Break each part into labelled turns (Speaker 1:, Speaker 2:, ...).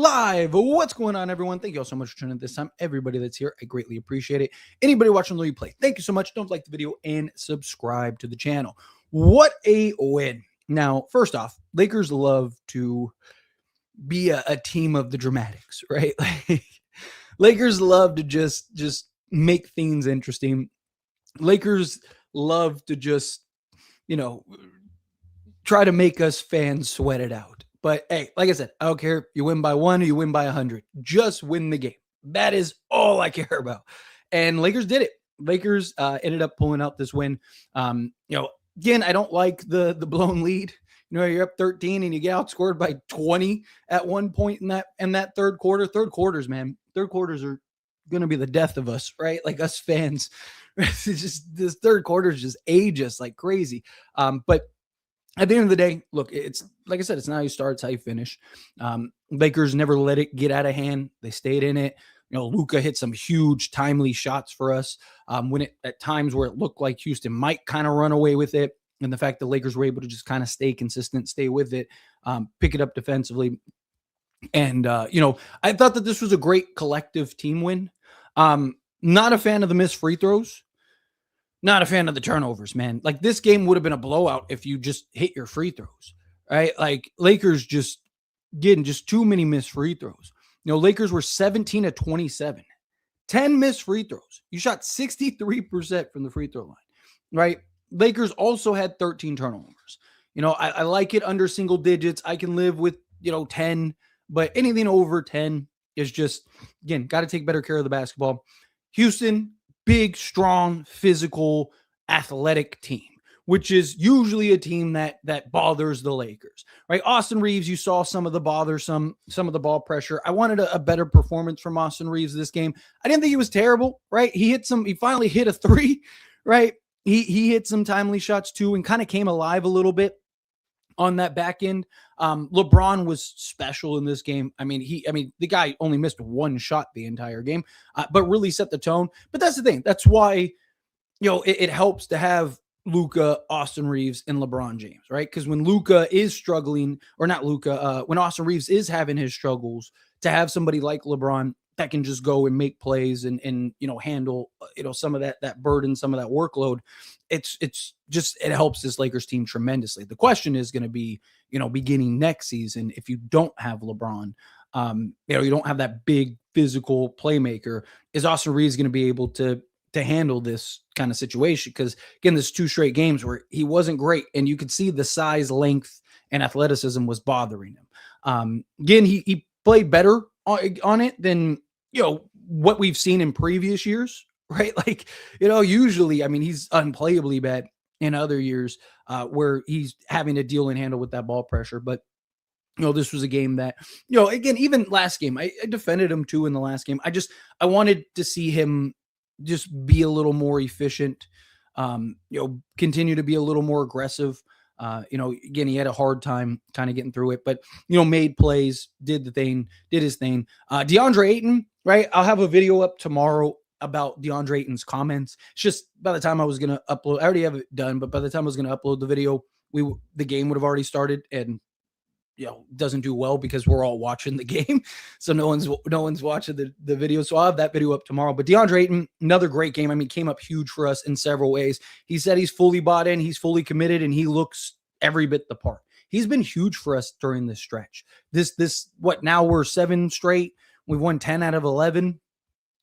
Speaker 1: live. What's going on, everyone? Thank you all so much for tuning in this time. Everybody that's here, I greatly appreciate it. Anybody watching the replay, thank you so much. Don't like the video and subscribe to the channel. What a win. Now, first off, Lakers love to be a team of the dramatics, right? Like, Lakers love to just make things interesting. Lakers love to just, try to make us fans sweat it out. But hey, like I said, I don't care if you win by 1 or you win by 100. Just win the game. That is all I care about. And Lakers did it. Lakers ended up pulling out this win. Again, I don't like the blown lead. You're up 13 and you get outscored by 20 at one point in that third quarter. Third quarters are going to be the death of us, right? Like us fans. It's just this third quarter is just age us like crazy. But at the end of the day, look, it's like I said, it's not how you start, it's how you finish. Lakers never let it get out of hand. They stayed in it. Luka hit some huge timely shots for us when it at times where it looked like Houston might kind of run away with it. And the fact the Lakers were able to just kind of stay consistent, stay with it, pick it up defensively. And, I thought that this was a great collective team win. Not a fan of the missed free throws. Not a fan of the turnovers, man. Like, this game would have been a blowout if you just hit your free throws, right? Like, Lakers just getting just too many missed free throws. Lakers were 17 of 27, 10 missed free throws. You shot 63% from the free throw line, right? Lakers also had 13 turnovers. I like it under single digits. I can live with, 10, but anything over 10 is just, again, got to take better care of the basketball. Houston, big, strong, physical, athletic team, which is usually a team that bothers the Lakers, right? Austin Reeves, you saw some of the bothersome, some of the ball pressure. I wanted a better performance from Austin Reeves this game. I didn't think he was terrible, right? He finally hit a three, right? He hit some timely shots too and kind of came alive a little bit on that back end. LeBron was special in this game. The guy only missed one shot the entire game, but really set the tone. But that's the thing. That's why, it helps to have Luka, Austin Reeves, and LeBron James, right? Because when Luka is struggling, or not Luka, when Austin Reeves is having his struggles, to have somebody like LeBron that can just go and make plays and handle some of that burden, some of that workload. It helps this Lakers team tremendously. The question is going to be, beginning next season, if you don't have LeBron, you don't have that big physical playmaker, is Austin Reeves going to be able to handle this kind of situation? Because again, there's 2 straight games where he wasn't great, and you could see the size, length, and athleticism was bothering him. Again, he played better on it than what we've seen in previous years, right? Like, usually, he's unplayably bad in other years where he's having to deal and handle with that ball pressure. But this was a game that, again, even last game, I defended him too in the last game. I wanted to see him just be a little more efficient, continue to be a little more aggressive. Again, he had a hard time kind of getting through it, but, made plays, did his thing. DeAndre Ayton, right? I'll have a video up tomorrow about DeAndre Ayton's comments. It's just by the time I was going to upload, I already have it done, but by the time I was going to upload the video, the game would have already started, and, doesn't do well because we're all watching the game. So no one's watching the video. So I'll have that video up tomorrow. But DeAndre Ayton, another great game. Came up huge for us in several ways. He said he's fully bought in, he's fully committed, and he looks every bit the part. He's been huge for us during this stretch. Now we're 7 straight. We've won 10 out of 11,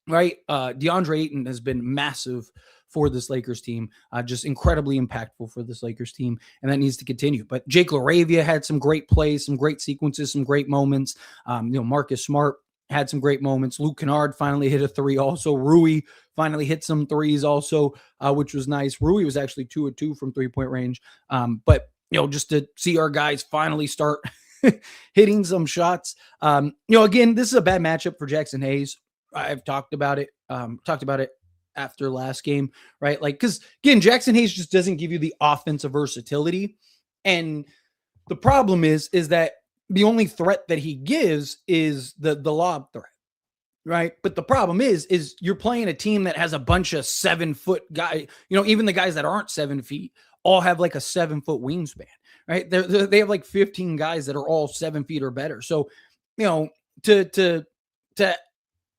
Speaker 1: right? DeAndre Ayton has been massive for this Lakers team, just incredibly impactful for this Lakers team, and that needs to continue. But Jake LaRavia had some great plays, some great sequences, some great moments. Marcus Smart had some great moments. Luke Kennard finally hit a 3 also. Rui finally hit some threes also, which was nice. Rui was actually 2 of 2 from 3-point range. But just to see our guys finally start hitting some shots. Again, this is a bad matchup for Jackson Hayes. I've talked about it after last game, right? Like, because again, Jackson Hayes just doesn't give you the offensive versatility. And the problem is that the only threat that he gives is the lob threat, right? But the problem is you're playing a team that has a bunch of 7-foot guy, even the guys that aren't 7 feet all have like a 7-foot wingspan, right? They have like 15 guys that are all 7 feet or better. So, to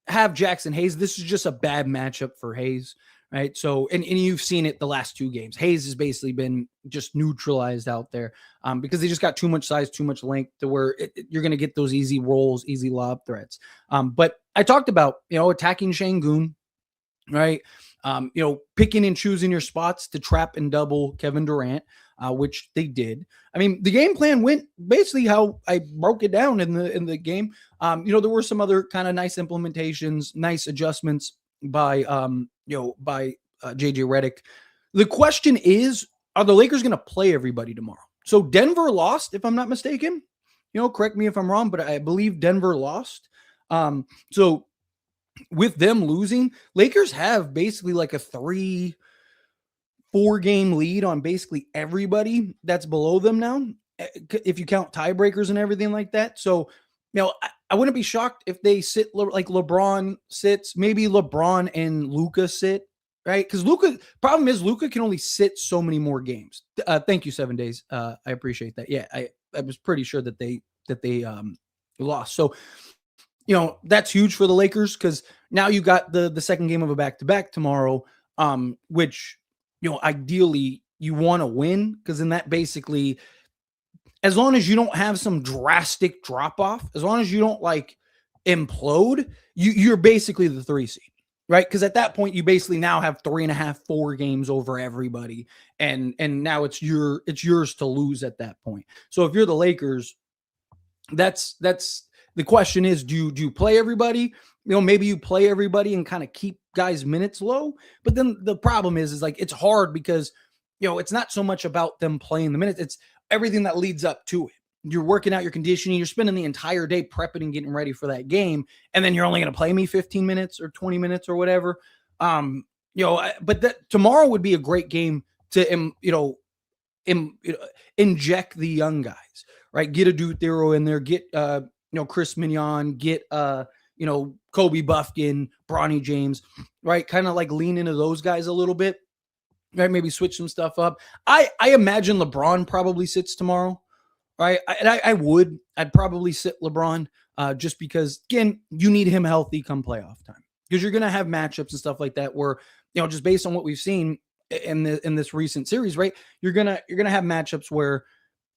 Speaker 1: have Jackson Hayes, this is just a bad matchup for Hayes, right? So, and you've seen it the last 2 games. Hayes has basically been just neutralized out there because they just got too much size, too much length to where you're going to get those easy rolls, easy lob threats. But I talked about, attacking Şengün, right? Picking and choosing your spots to trap and double Kevin Durant, which they did. I mean, the game plan went basically how I broke it down in the game. There were some other kind of nice implementations, nice adjustments by JJ Redick. The question is, are the Lakers going to play everybody tomorrow? So Denver lost, if I'm not mistaken. Correct me if I'm wrong, but I believe Denver lost. So with them losing, Lakers have basically like a 3-4 game lead on basically everybody that's below them now, if you count tiebreakers and everything like that. So, I wouldn't be shocked if they sit like LeBron sits, maybe LeBron and Luka sit, right? Because problem is Luka can only sit so many more games. Thank you, 7 days. I appreciate that. Yeah, I was pretty sure that they lost. So, that's huge for the Lakers because now you got the second game of a back-to-back tomorrow, which, ideally you want to win because then that basically, as long as you don't have some drastic drop-off, as long as you don't like implode, you're basically the 3 seed, right? Because at that point, you basically now have 3.5, 4 games over everybody. And now it's yours to lose at that point. So if you're the Lakers, that's the question is, do you play everybody? Maybe you play everybody and kind of keep guys' minutes low. But then the problem is like it's hard because, it's not so much about them playing the minutes. It's everything that leads up to it. You're working out your conditioning. You're spending the entire day prepping and getting ready for that game. And then you're only going to play me 15 minutes or 20 minutes or whatever. But tomorrow would be a great game to, inject the young guys, right? Get a Duthero in there, get, Chris Mignon, get, Kobe Buffkin, Bronny James, right? Kind of like lean into those guys a little bit, right? Maybe switch some stuff up. I imagine LeBron probably sits tomorrow, right? I'd probably sit LeBron just because, again, you need him healthy come playoff time because you're going to have matchups and stuff like that where, just based on what we've seen in this recent series, right? You're going to have matchups where,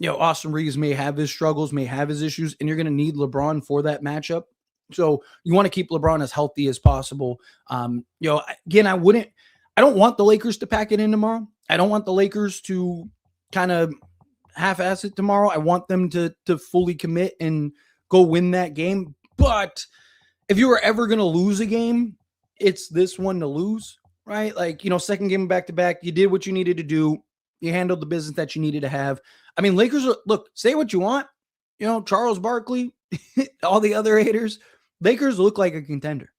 Speaker 1: Austin Reeves may have his struggles, may have his issues, and you're going to need LeBron for that matchup. So you want to keep LeBron as healthy as possible. Again, I don't want the Lakers to pack it in tomorrow. I don't want the Lakers to kind of half-ass it tomorrow. I want them to fully commit and go win that game. But if you were ever going to lose a game, it's this one to lose, right? Like, second game back-to-back, you did what you needed to do. You handled the business that you needed to have. I mean, Lakers, look, say what you want. Charles Barkley, all the other haters, Lakers look like a contender.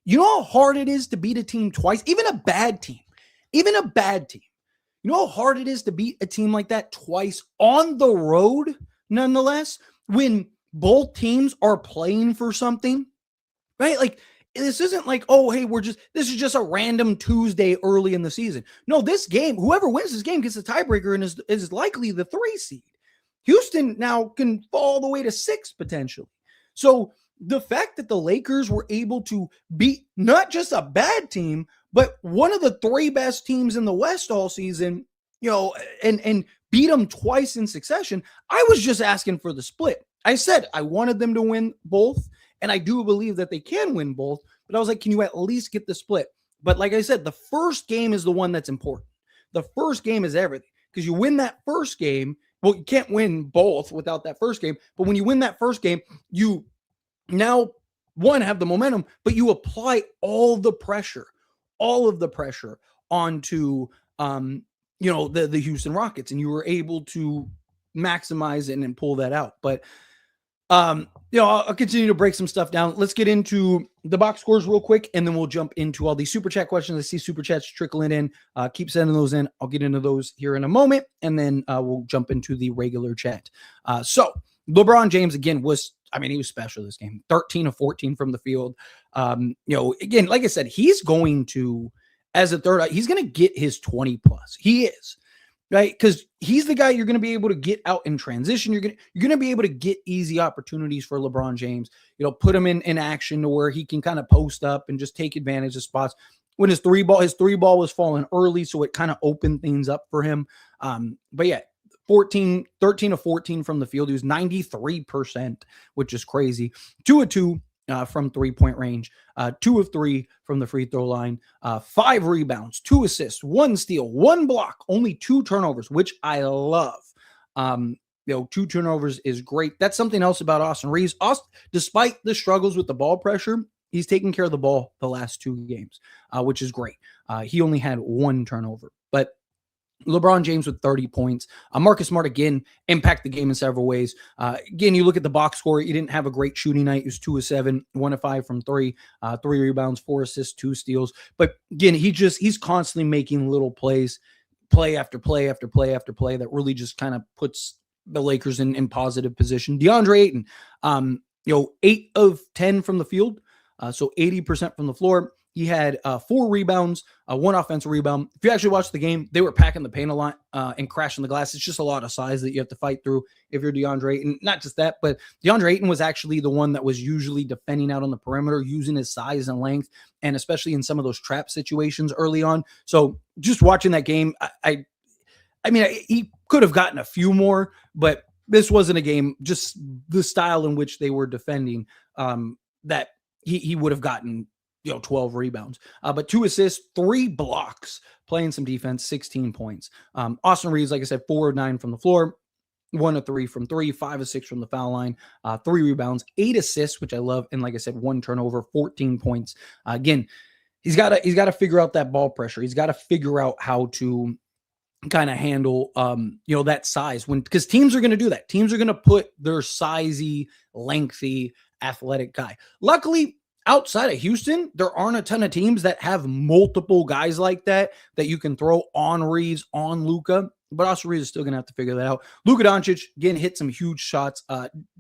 Speaker 1: You know how hard it is to beat a team twice, even a bad team. You know how hard it is to beat a team like that twice on the road, nonetheless, when both teams are playing for something, right? Like, this isn't like, oh, hey, this is just a random Tuesday early in the season. No, this game, whoever wins this game gets a tiebreaker and is likely the 3 seed. Houston now can fall all the way to 6 potentially. So the fact that the Lakers were able to beat not just a bad team, but one of the 3 best teams in the West all season, and beat them twice in succession, I was just asking for the split. I said I wanted them to win both, and I do believe that they can win both, but I was like, can you at least get the split? But like I said, the first game is the one that's important. The first game is everything because you win that first game. Well, you can't win both without that first game, but when you win that first game, you now, have the momentum, but you apply all of the pressure onto, the Houston Rockets, and you were able to maximize it and pull that out. But, I'll continue to break some stuff down. Let's get into the box scores real quick, and then we'll jump into all these super chat questions. I see super chats trickling in. Keep sending those in. I'll get into those here in a moment, and then we'll jump into the regular chat. So LeBron James, again, he was special this game. 13 of 14 from the field. Again, like I said, he's going to, as a third, he's going to get his 20 plus. He is. right? Because he's the guy you're going to be able to get out in transition. You're going to be able to get easy opportunities for LeBron James. Put him in action to where he can kind of post up and just take advantage of spots. When his three ball was falling early, so it kind of opened things up for him. But yeah, 13 of 14 from the field. He was 93%, which is crazy. 2 of 2 from 3-point range, 2 of 3 from the free throw line, 5 rebounds, 2 assists, 1 steal, 1 block, only 2 turnovers, which I love. 2 turnovers is great. That's something else about Austin Reaves. Despite the struggles with the ball pressure, he's taking care of the ball the last 2 games, which is great. He only had 1 turnover, but LeBron James with 30 points. Marcus Smart, again, impact the game in several ways. Again, you look at the box score, he didn't have a great shooting night. He was 2 of 7, 1 of 5 from 3, 3 rebounds, 4 assists, 2 steals. But again, he's constantly making little plays, play after play after play after play that really just kind of puts the Lakers in positive position. DeAndre Ayton, 8 of 10 from the field, so 80% from the floor. He had 4 rebounds, 1 offensive rebound. If you actually watch the game, they were packing the paint a lot and crashing the glass. It's just a lot of size that you have to fight through if you're DeAndre Ayton. Not just that, but DeAndre Ayton was actually the one that was usually defending out on the perimeter, using his size and length, and especially in some of those trap situations early on. So just watching that game, I mean, he could have gotten a few more, but this wasn't a game, just the style in which they were defending, that he would have gotten 12 rebounds, but 2 assists, 3 blocks, playing some defense, 16 points. Austin Reaves, like I said, 4 of 9 from the floor, 1 of 3 from 3, 5 of 6 from the foul line, 3 rebounds, 8 assists, which I love. And like I said, 1 turnover, 14 points. Again, he's got to figure out that ball pressure. He's got to figure out how to kind of handle, that size because teams are going to do that. Teams are going to put their sizey, lengthy, athletic guy. Luckily, outside of Houston, there aren't a ton of teams that have multiple guys like that you can throw on Reaves, on Luka. But Austin Reaves is still going to have to figure that out. Luka Doncic, again, hit some huge shots.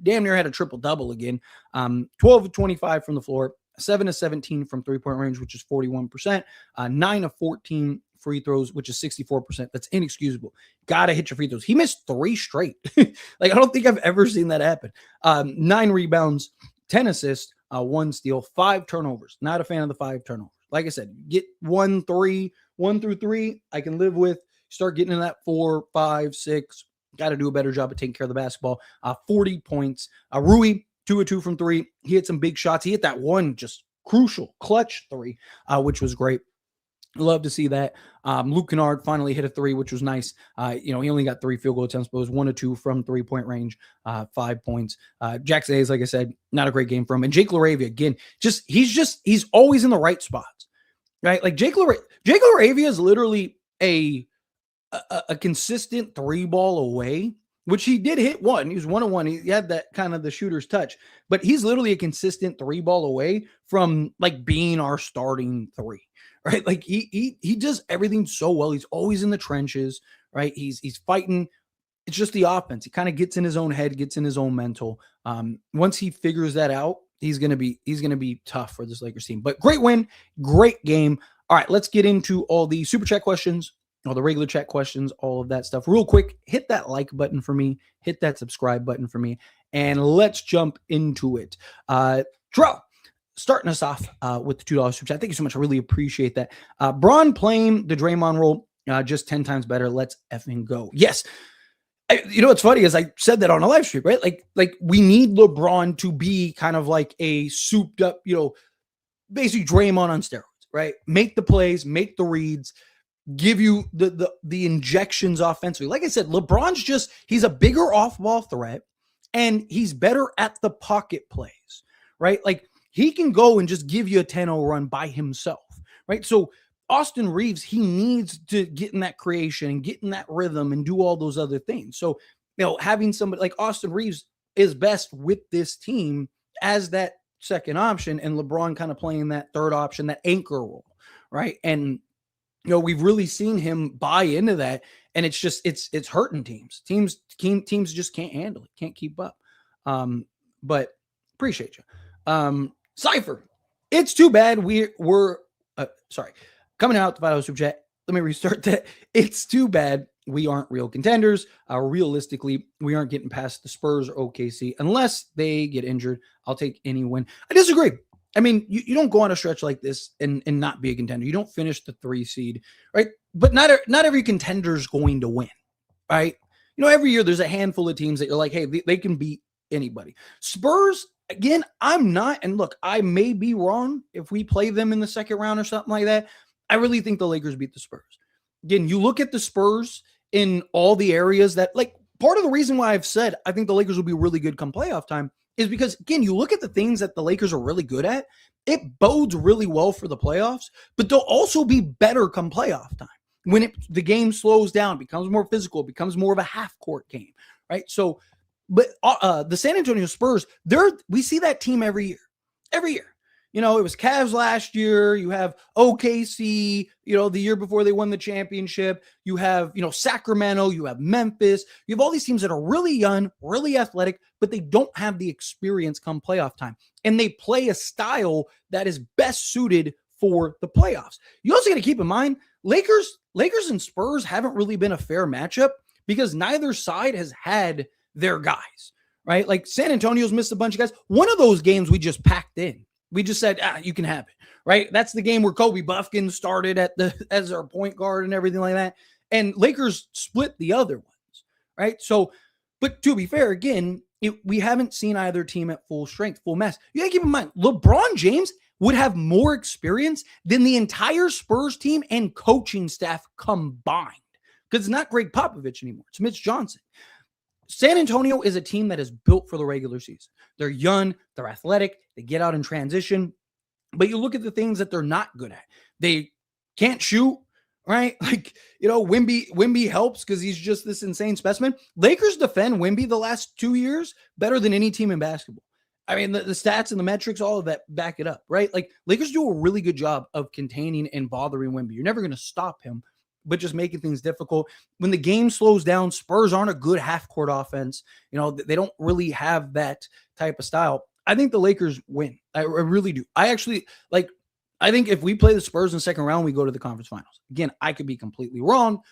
Speaker 1: Damn near had a triple-double again. 12 of 25 from the floor, 7 of 17 from three-point range, which is 41%. 9 of 14 free throws, which is 64%. That's inexcusable. Got to hit your free throws. He missed 3 straight. I don't think I've ever seen that happen. 9 rebounds, 10 assists, 1 steal, 5 turnovers. Not a fan of the 5 turnovers. Like I said, get 1 through 3, I can live with. Start getting in that 4, 5, 6. Got to do a better job of taking care of the basketball. 40 points. Rui, 2 of 2 from 3. He hit some big shots. He hit that one just crucial clutch 3, which was great. Love to see that. Luke Kennard finally hit a 3, which was nice. He only got 3 field goal attempts, but it was 1 of 2 from 3-point range, 5 points. Jackson Hayes, like I said, not a great game for him. And Jake LaRavia, again, he's always in the right spots, right? Like Jake LaRavia is literally a consistent 3-ball away, which he did hit 1. He was 1 of 1. He had that kind of the shooter's touch, but he's literally a consistent 3-ball away from like being our starting 3. Right, like he does everything so well. He's always in the trenches, right? He's fighting. It's just the offense. He kind of gets in his own head, gets in his own mental. Once he figures that out, he's gonna be tough for this Lakers team. But great win, great game. All right, let's get into all the super chat questions, all the regular chat questions, all of that stuff. Real quick, hit that like button for me, hit that subscribe button for me, and let's jump into it. Draw. Starting us off with the $2 super chat. Thank you so much. I really appreciate that. Braun playing the Draymond role just 10 times better. Let's effing go. Yes. What's funny is I said that on a live stream, right? Like we need LeBron to be kind of like a souped up, basically Draymond on steroids, right? Make the plays, make the reads, give you the injections offensively. Like I said, LeBron's he's a bigger off-ball threat and he's better at the pocket plays, right? Like he can go and just give you a 10-0 run by himself, right? So Austin Reaves, he needs to get in that creation and get in that rhythm and do all those other things. So, having somebody like Austin Reaves is best with this team as that second option, and LeBron kind of playing that third option, that anchor role, right? And, we've really seen him buy into that, and it's hurting teams. Teams just can't handle it, can't keep up. But appreciate you. Cypher, it's too bad we're sorry. Coming out the $5 super chat. Let me restart that. It's too bad we aren't real contenders. Realistically, we aren't getting past the Spurs or OKC unless they get injured. I'll take any win. I disagree. I mean, you don't go on a stretch like this and not be a contender. You don't finish the 3 seed, right? But not every contender is going to win, right? Every year there's a handful of teams that you're like, hey, they can beat anybody. Spurs, again, I'm not, and look, I may be wrong if we play them in the second round or something like that. I really think the Lakers beat the Spurs. Again, you look at the Spurs in all the areas that, like, part of the reason why I've said I think the Lakers will be really good come playoff time is because, again, you look at the things that the Lakers are really good at, it bodes really well for the playoffs, but they'll also be better come playoff time. When the game slows down, becomes more physical, becomes more of a half-court game, right? So, but the San Antonio Spurs, we see that team every year. Every year. It was Cavs last year. You have OKC, the year before they won the championship. You have, Sacramento. You have Memphis. You have all these teams that are really young, really athletic, but they don't have the experience come playoff time. And they play a style that is best suited for the playoffs. You also got to keep in mind, Lakers and Spurs haven't really been a fair matchup because neither side has had their guys, right? Like San Antonio's missed a bunch of guys. One of those games we just packed in. We just said, you can have it, right? That's the game where Kobe Buffkin started as our point guard and everything like that. And Lakers split the other ones, right? So, but to be fair, again, we haven't seen either team at full strength, full mass. You got to keep in mind, LeBron James would have more experience than the entire Spurs team and coaching staff combined because it's not Greg Popovich anymore. It's Mitch Johnson. San Antonio is a team that is built for the regular season. They're young, they're athletic, they get out in transition, but you look at the things that they're not good at. They can't shoot, right? Like, Wemby helps because he's just this insane specimen. Lakers defend Wemby the last 2 years better than any team in basketball. I mean, the stats and the metrics, all of that back it up, right? Like, Lakers do a really good job of containing and bothering Wemby. You're never going to stop him, but just making things difficult. When the game slows down, Spurs aren't a good half-court offense. They don't really have that type of style. I think the Lakers win. I really do. I think if we play the Spurs in the second round, we go to the conference finals. Again, I could be completely wrong.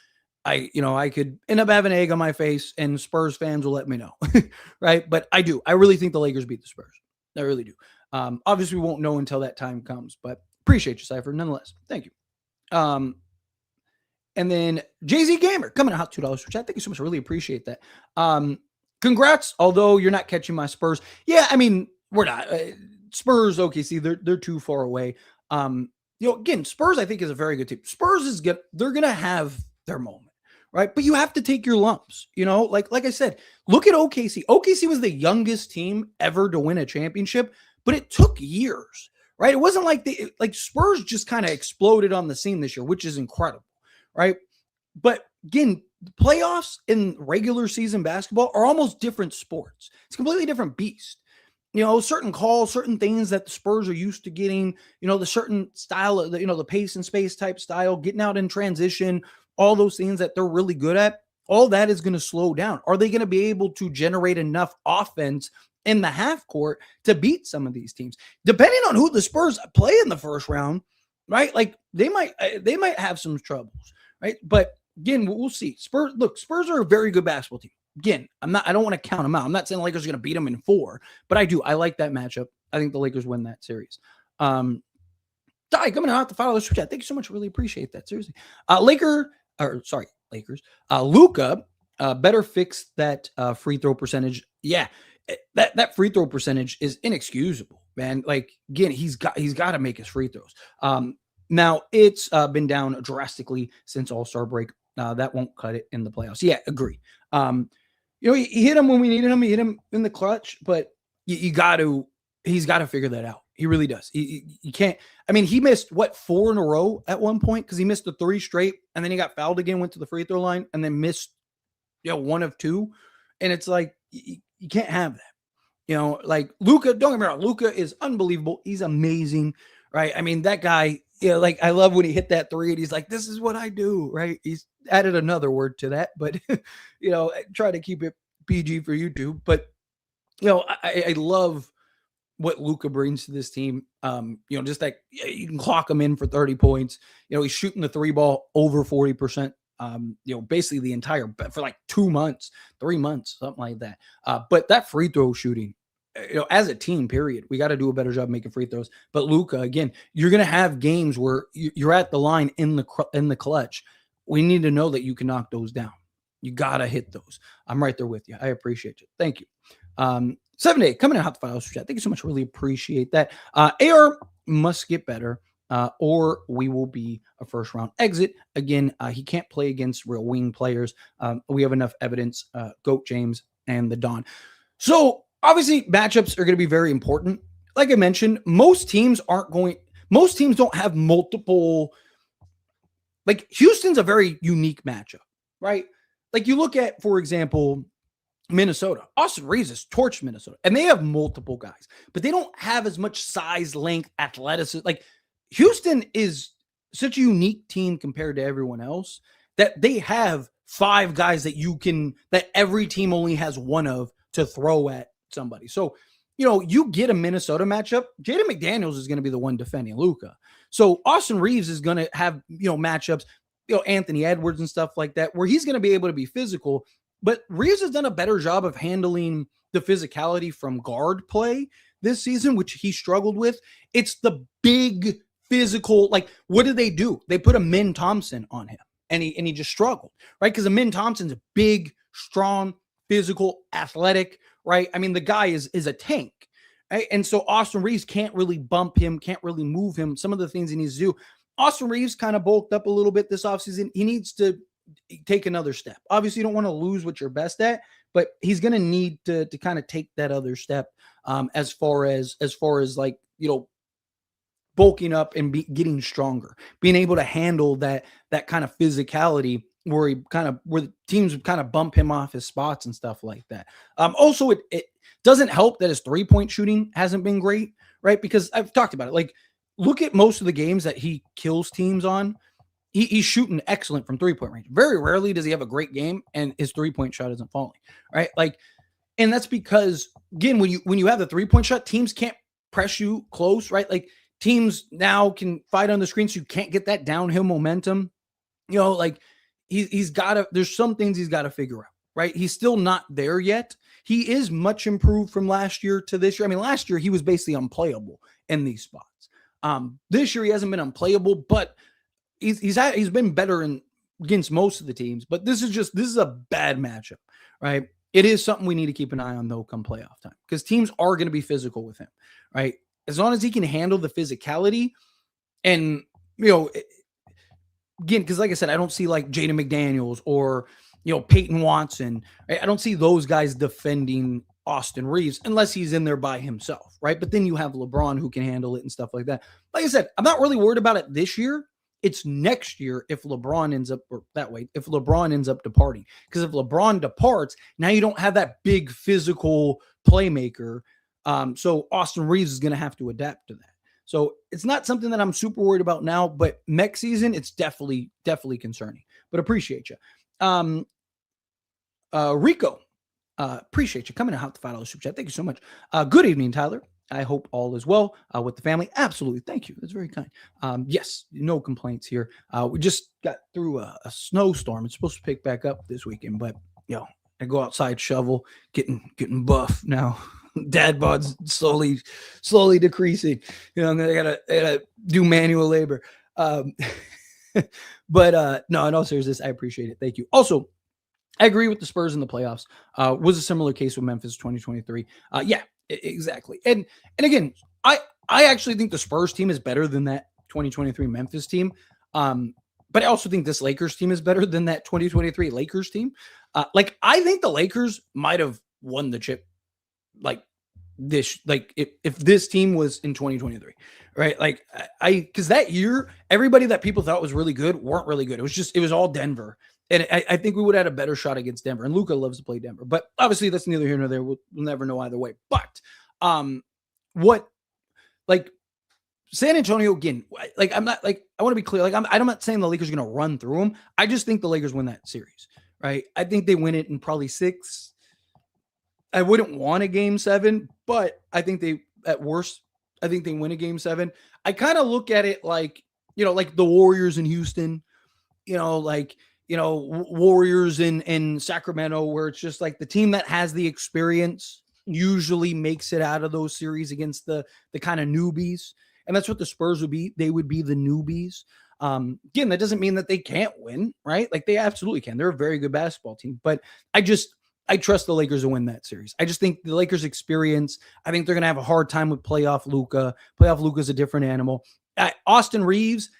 Speaker 1: I could end up having an egg on my face, and Spurs fans will let me know, right? But I do. I really think the Lakers beat the Spurs. I really do. Obviously, we won't know until that time comes, but appreciate you, Cypher, nonetheless. Thank you. And then Jay-Z Gamer coming out $2 for chat. Thank you so much. I really appreciate that. Congrats, although you're not catching my Spurs. Yeah, I mean, we're not. Spurs, OKC, they're too far away. Again, Spurs, I think, is a very good team. Spurs is good. They're going to have their moment, right? But you have to take your lumps, like I said, look at OKC. OKC was the youngest team ever to win a championship, but it took years, right? It wasn't like Spurs just kind of exploded on the scene this year, which is incredible, right? But again, playoffs in regular season basketball are almost different sports. It's a completely different beast. Certain calls, certain things that the Spurs are used to getting, the certain style of the pace and space type style, getting out in transition, all those things that they're really good at, all that is going to slow down. Are they going to be able to generate enough offense in the half court to beat some of these teams? Depending on who the Spurs play in the first round, right? Like they might have some troubles, right? But again, we'll see. Spurs are a very good basketball team. Again, I don't want to count them out. I'm not saying the Lakers are going to beat them in 4, but I do. I like that matchup. I think the Lakers win that series. Di, coming out to follow the super chat. Thank you so much. Really appreciate that. Seriously. Lakers. Luka better fix that free throw percentage. Yeah, that free throw percentage is inexcusable, man. Like, again, he's got to make his free throws. Now it's been down drastically since All-Star break. That won't cut it in the playoffs. Yeah, agree. He hit him when we needed him. He hit him in the clutch, but he's got to figure that out. He really does. He can't. I mean, he missed 4 in a row at one point because he missed the 3 straight, and then he got fouled again, went to the free throw line, and then missed 1 of 2. And it's like you can't have that. Like Luka. Don't get me wrong. Luka is unbelievable. He's amazing, right? I mean, that guy. Like I love when he hit that 3 and he's like, "This is what I do," right? He's added another word to that, but try to keep it PG for YouTube. But I love what Luka brings to this team. Just like you can clock him in for 30 points. He's shooting the 3 ball over 40%. basically the entire for like 2 months, 3 months, something like that. But that free throw shooting, as a team, period, we got to do a better job making free throws. But Luka, again, you're gonna have games where you're at the line in the clutch. We need to know that you can knock those down. You gotta hit those. I'm right there with you. I appreciate you. Thank you. 7 day coming in hot the files chat. Thank you so much. Really appreciate that. AR must get better. Or we will be a first round exit. Again, he can't play against real wing players. We have enough evidence, Goat James and the Don. So obviously matchups are going to be very important. Like I mentioned, most teams don't have multiple, like Houston's a very unique matchup, right? Like you look at, for example, Minnesota. Austin Reeves has torched Minnesota, and they have multiple guys, but they don't have as much size, length, athleticism. Like Houston is such a unique team compared to everyone else that they have 5 guys that every team only has one of to throw at somebody. So, you get a Minnesota matchup, Jaden McDaniels is going to be the one defending Luka. So Austin Reeves is going to have, matchups, Anthony Edwards and stuff like that, where he's going to be able to be physical. But Reeves has done a better job of handling the physicality from guard play this season, which he struggled with. It's the big physical, like, what did they do? They put a Min Thompson on him, and he just struggled, right? Because a Min Thompson's a big, strong, physical, athletic, right? I mean, the guy is a tank, right? And so Austin Reeves can't really bump him, can't really move him. Some of the things he needs to do. Austin Reeves kind of bulked up a little bit this offseason. He needs to take another step. Obviously, you don't want to lose what you're best at, but he's going to need to kind of take that other step as far as like, bulking up and getting stronger, being able to handle that kind of physicality where the teams would kind of bump him off his spots and stuff like that. Also, it doesn't help that his 3-point shooting hasn't been great, right? Because I've talked about it. Like, look at most of the games that he kills teams on. He's shooting excellent from 3-point range. Very rarely does he have a great game and his 3-point shot isn't falling, right? Like, and that's because, again, when you have the 3-point shot, teams can't press you close, right? Like, teams now can fight on the screen, so you can't get that downhill momentum. Like, there's some things he's got to figure out, right? He's still not there yet. He is much improved from last year to this year. I mean, last year he was basically unplayable in these spots. This year he hasn't been unplayable, but he's been better against most of the teams. But this is a bad matchup, right? It is something we need to keep an eye on, though, come playoff time, because teams are going to be physical with him, right? As long as he can handle the physicality, and again, because like I said, I don't see like Jaden McDaniels or Peyton Watson. Right? I don't see those guys defending Austin Reeves unless he's in there by himself, right? But then you have LeBron who can handle it and stuff like that. Like I said, I'm not really worried about it this year. It's next year if LeBron ends up departing. Because if LeBron departs, now you don't have that big physical playmaker. So Austin Reeves is going to have to adapt to that. So it's not something that I'm super worried about now, but next season, it's definitely concerning. But appreciate you. Rico, appreciate you coming to Hot the $5 Super Chat. Thank you so much. Good evening, Tyler. I hope all is well with the family. Absolutely. Thank you. That's very kind. Yes, no complaints here. We just got through a snowstorm. It's supposed to pick back up this weekend, but I go outside, shovel, getting buff now. Dad bod's slowly decreasing. I gotta do manual labor. But no, in all seriousness, I appreciate it. Thank you. Also, I agree with the Spurs in the playoffs. Was a similar case with Memphis 2023. Yeah, exactly. And again, I actually think the Spurs team is better than that 2023 Memphis team. But I also think this Lakers team is better than that 2023 Lakers team. Like, I think the Lakers might have won the chip. Like if this team was in 2023, right? Like because that year, everybody that people thought was really good weren't really good. It was all Denver. And I think we would have had a better shot against Denver. And Luka loves to play Denver. But obviously that's neither here nor there. We'll never know either way. But San Antonio, again, like I'm not like, I want to be clear. Like I'm not saying the Lakers are going to run through them. I just think the Lakers win that series, right? I think they win it in probably 6. I wouldn't want a game 7, but I think at worst, I think they win a game 7. I kind of look at it like, like the Warriors in Houston, like, Warriors in Sacramento, where it's just like the team that has the experience usually makes it out of those series against the kind of newbies. And that's what the Spurs would be. They would be the newbies. Again, that doesn't mean that they can't win, right? Like they absolutely can. They're a very good basketball team, but I trust the Lakers to win that series. I just think the Lakers experience, I think they're going to have a hard time with playoff Luka. Playoff Luka is a different animal. Austin Reeves,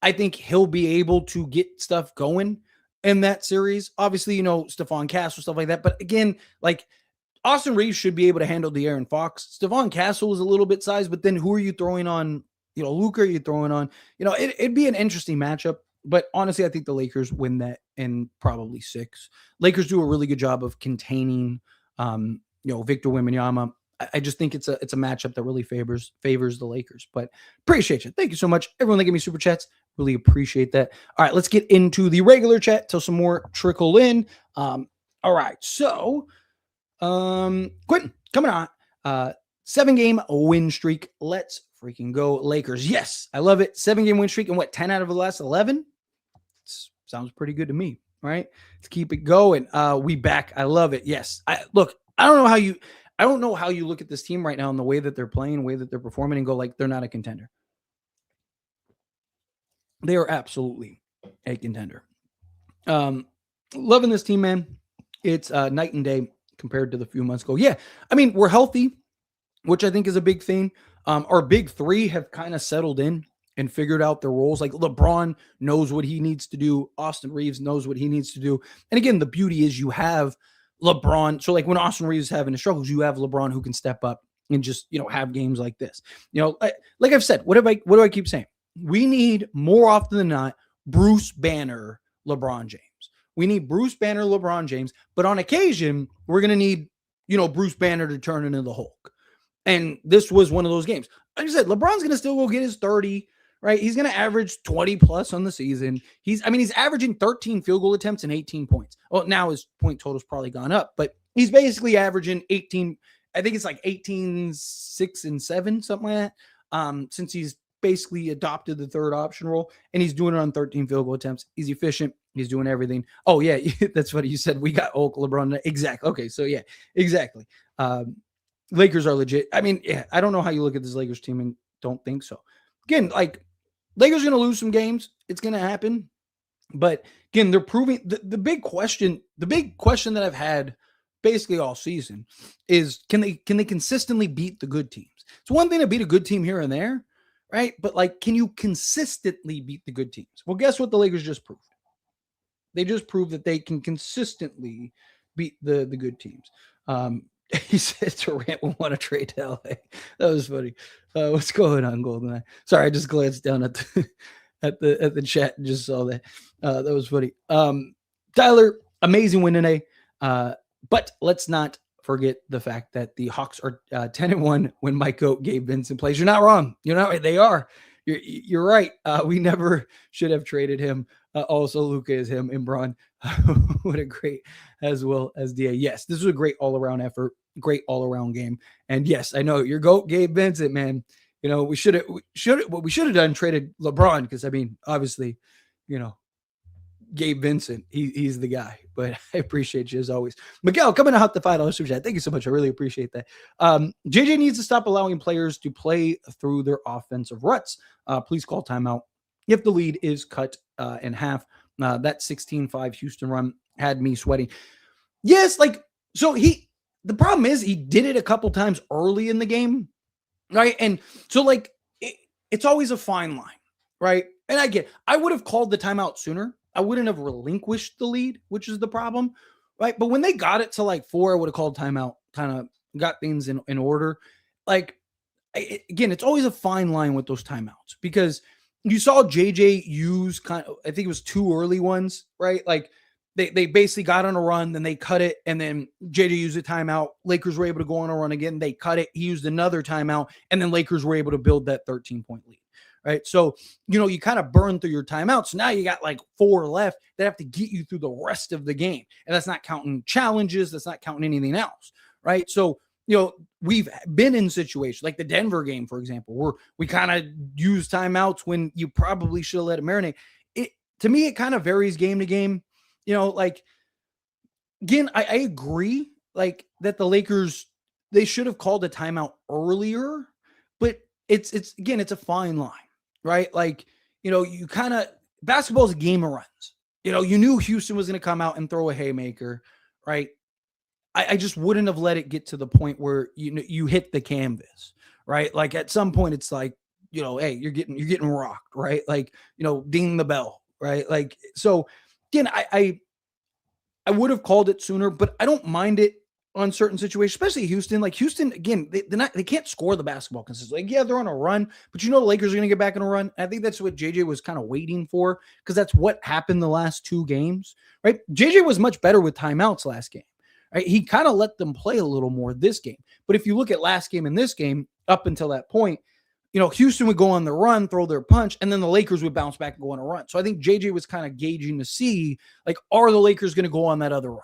Speaker 1: I think he'll be able to get stuff going in that series. Obviously, Stephon Castle, stuff like that. But again, like Austin Reeves should be able to handle the Aaron Fox. Stephon Castle is a little bit sized, but then who are you throwing on? Luka, are you throwing on? It'd be an interesting matchup. But honestly, I think the Lakers win that in probably 6. Lakers do a really good job of containing, Victor Wembanyama. I just think it's a matchup that really favors the Lakers. But appreciate you. Thank you so much, everyone that gave me super chats. Really appreciate that. All right, let's get into the regular chat till some more trickle in. All right, so Quentin coming on. 7-game win streak. Let's freaking go Lakers. Yes, I love it. 7-game win streak and 10 out of the last 11? Sounds pretty good to me, right? Let's keep it going. We back. I love it. Yes. I don't know how you look at this team right now and the way that they're playing, the way that they're performing and go like they're not a contender. They are absolutely a contender. Loving this team, man. It's night and day compared to the few months ago. Yeah. I mean, we're healthy, which I think is a big thing. Our big 3 have kind of settled in and figured out their roles. Like LeBron knows what he needs to do. Austin Reeves knows what he needs to do. And again, the beauty is you have LeBron. So like when Austin Reeves is having his struggles, you have LeBron who can step up and just, have games like this. Like I've said, what do I keep saying? We need more often than not, Bruce Banner, LeBron James. We need Bruce Banner, LeBron James, but on occasion, we're going to need, Bruce Banner to turn into the Hulk. And this was one of those games. Like I said, LeBron's going to still go get his 30, right? He's going to average 20 plus on the season. He's averaging 13 field goal attempts and 18 points. Well, now his point total's probably gone up, but he's basically averaging 18. I think it's like 18, 6 and 7, something like that. Since he's basically adopted the third option role and he's doing it on 13 field goal attempts. He's efficient. He's doing everything. Oh yeah. That's what you said. We got Hulk, LeBron. Exactly. Okay. So yeah, exactly. Lakers are legit. I mean, yeah, I don't know how you look at this Lakers team and don't think so. Again, like Lakers are going to lose some games. It's going to happen. But again, they're proving the big question that I've had basically all season is can they consistently beat the good teams? It's one thing to beat a good team here and there, right? But like, can you consistently beat the good teams? Well, guess what the Lakers just proved? They just proved that they can consistently beat the good teams. He said Durant will want to trade to LA. That was funny. What's going on, GoldenEye? Sorry, I just glanced down at the chat and just saw that. That was funny. Tyler, amazing win today. But let's not forget the fact that the Hawks are 10-1 when Mike Goat, Gabe Vincent plays. You're not wrong. You're not. They are. You're right. We never should have traded him. Also, Luka is him and Braun. What a great, as well as DA. Yes, this was a great all-around effort, great all-around game. And yes, I know your GOAT, Gabe Vincent, man. We should have done traded LeBron because I mean, obviously, Gabe Vincent, he's the guy. But I appreciate you as always. Miguel, coming out the $5 super chat. Thank you so much. I really appreciate that. JJ needs to stop allowing players to play through their offensive ruts. Please call timeout if the lead is cut in half. That 16-5 Houston run had me sweating. Yes, the problem is he did it a couple times early in the game, right? And so it's always a fine line, right? And I would have called the timeout sooner. I wouldn't have relinquished the lead, which is the problem, right? But when they got it to 4, I would have called timeout, kind of got things in order. Again, it's always a fine line with those timeouts because you saw JJ use I think it was 2 early ones, right? They basically got on a run, then they cut it, and then JJ used a timeout. Lakers were able to go on a run again. They cut it. He used another timeout, and then Lakers were able to build that 13-point lead, right? So, you kind of burn through your timeouts. Now you got 4 left that have to get you through the rest of the game. And that's not counting challenges. That's not counting anything else, right? So, we've been in situations like the Denver game, for example, where we kind of use timeouts when you probably should have let it marinate. To me, it kind of varies game to game. Like, again, I agree, like, that the Lakers, they should have called a timeout earlier, but it's again, it's a fine line, right? Like, you kind of, basketball's a game of runs. You knew Houston was going to come out and throw a haymaker, right? I just wouldn't have let it get to the point where you hit the canvas, right? Like, at some point, it's like, hey, you're getting rocked, right? Like, ding the bell, right? Like, so again, I would have called it sooner, but I don't mind it on certain situations, especially Houston. Like, Houston, again, they can't score the basketball consistently. Like, yeah, they're on a run, but the Lakers are going to get back on a run. I think that's what JJ was kind of waiting for, because that's what happened the last two games, right? JJ was much better with timeouts last game, right? He kind of let them play a little more this game. But if you look at last game and this game, up until that point, Houston would go on the run, throw their punch, and then the Lakers would bounce back and go on a run. So I think JJ was kind of gauging to see, like, are the Lakers going to go on that other run,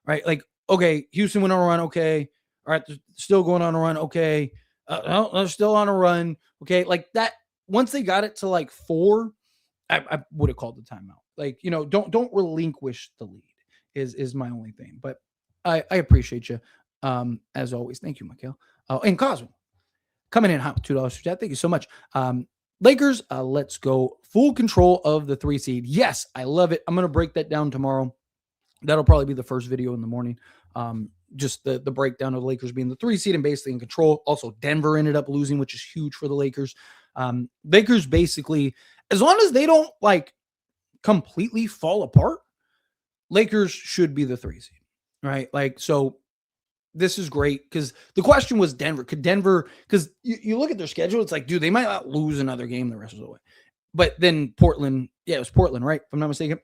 Speaker 1: right? Like, okay, Houston went on a run, okay. All right, they're still going on a run, okay. No, they're still on a run, okay. Like that, once they got it to like 4, I would have called the timeout. Like, don't relinquish the lead is my only thing. But I appreciate you, as always. Thank you, Mikhail. And Cosmo, coming in hot with $2 for chat. Thank you so much. Lakers, let's go. Full control of the 3 seed. Yes, I love it. I'm going to break that down tomorrow. That'll probably be the first video in the morning. Just the breakdown of the Lakers being the 3 seed and basically in control. Also, Denver ended up losing, which is huge for the Lakers. Lakers basically, as long as they don't like completely fall apart, Lakers should be the 3 seed, right? Like, so this is great, because the question was Denver. Could Denver, because you look at their schedule, it's like, dude, they might not lose another game the rest of the way. But then Portland, it was Portland, right? If I'm not mistaken.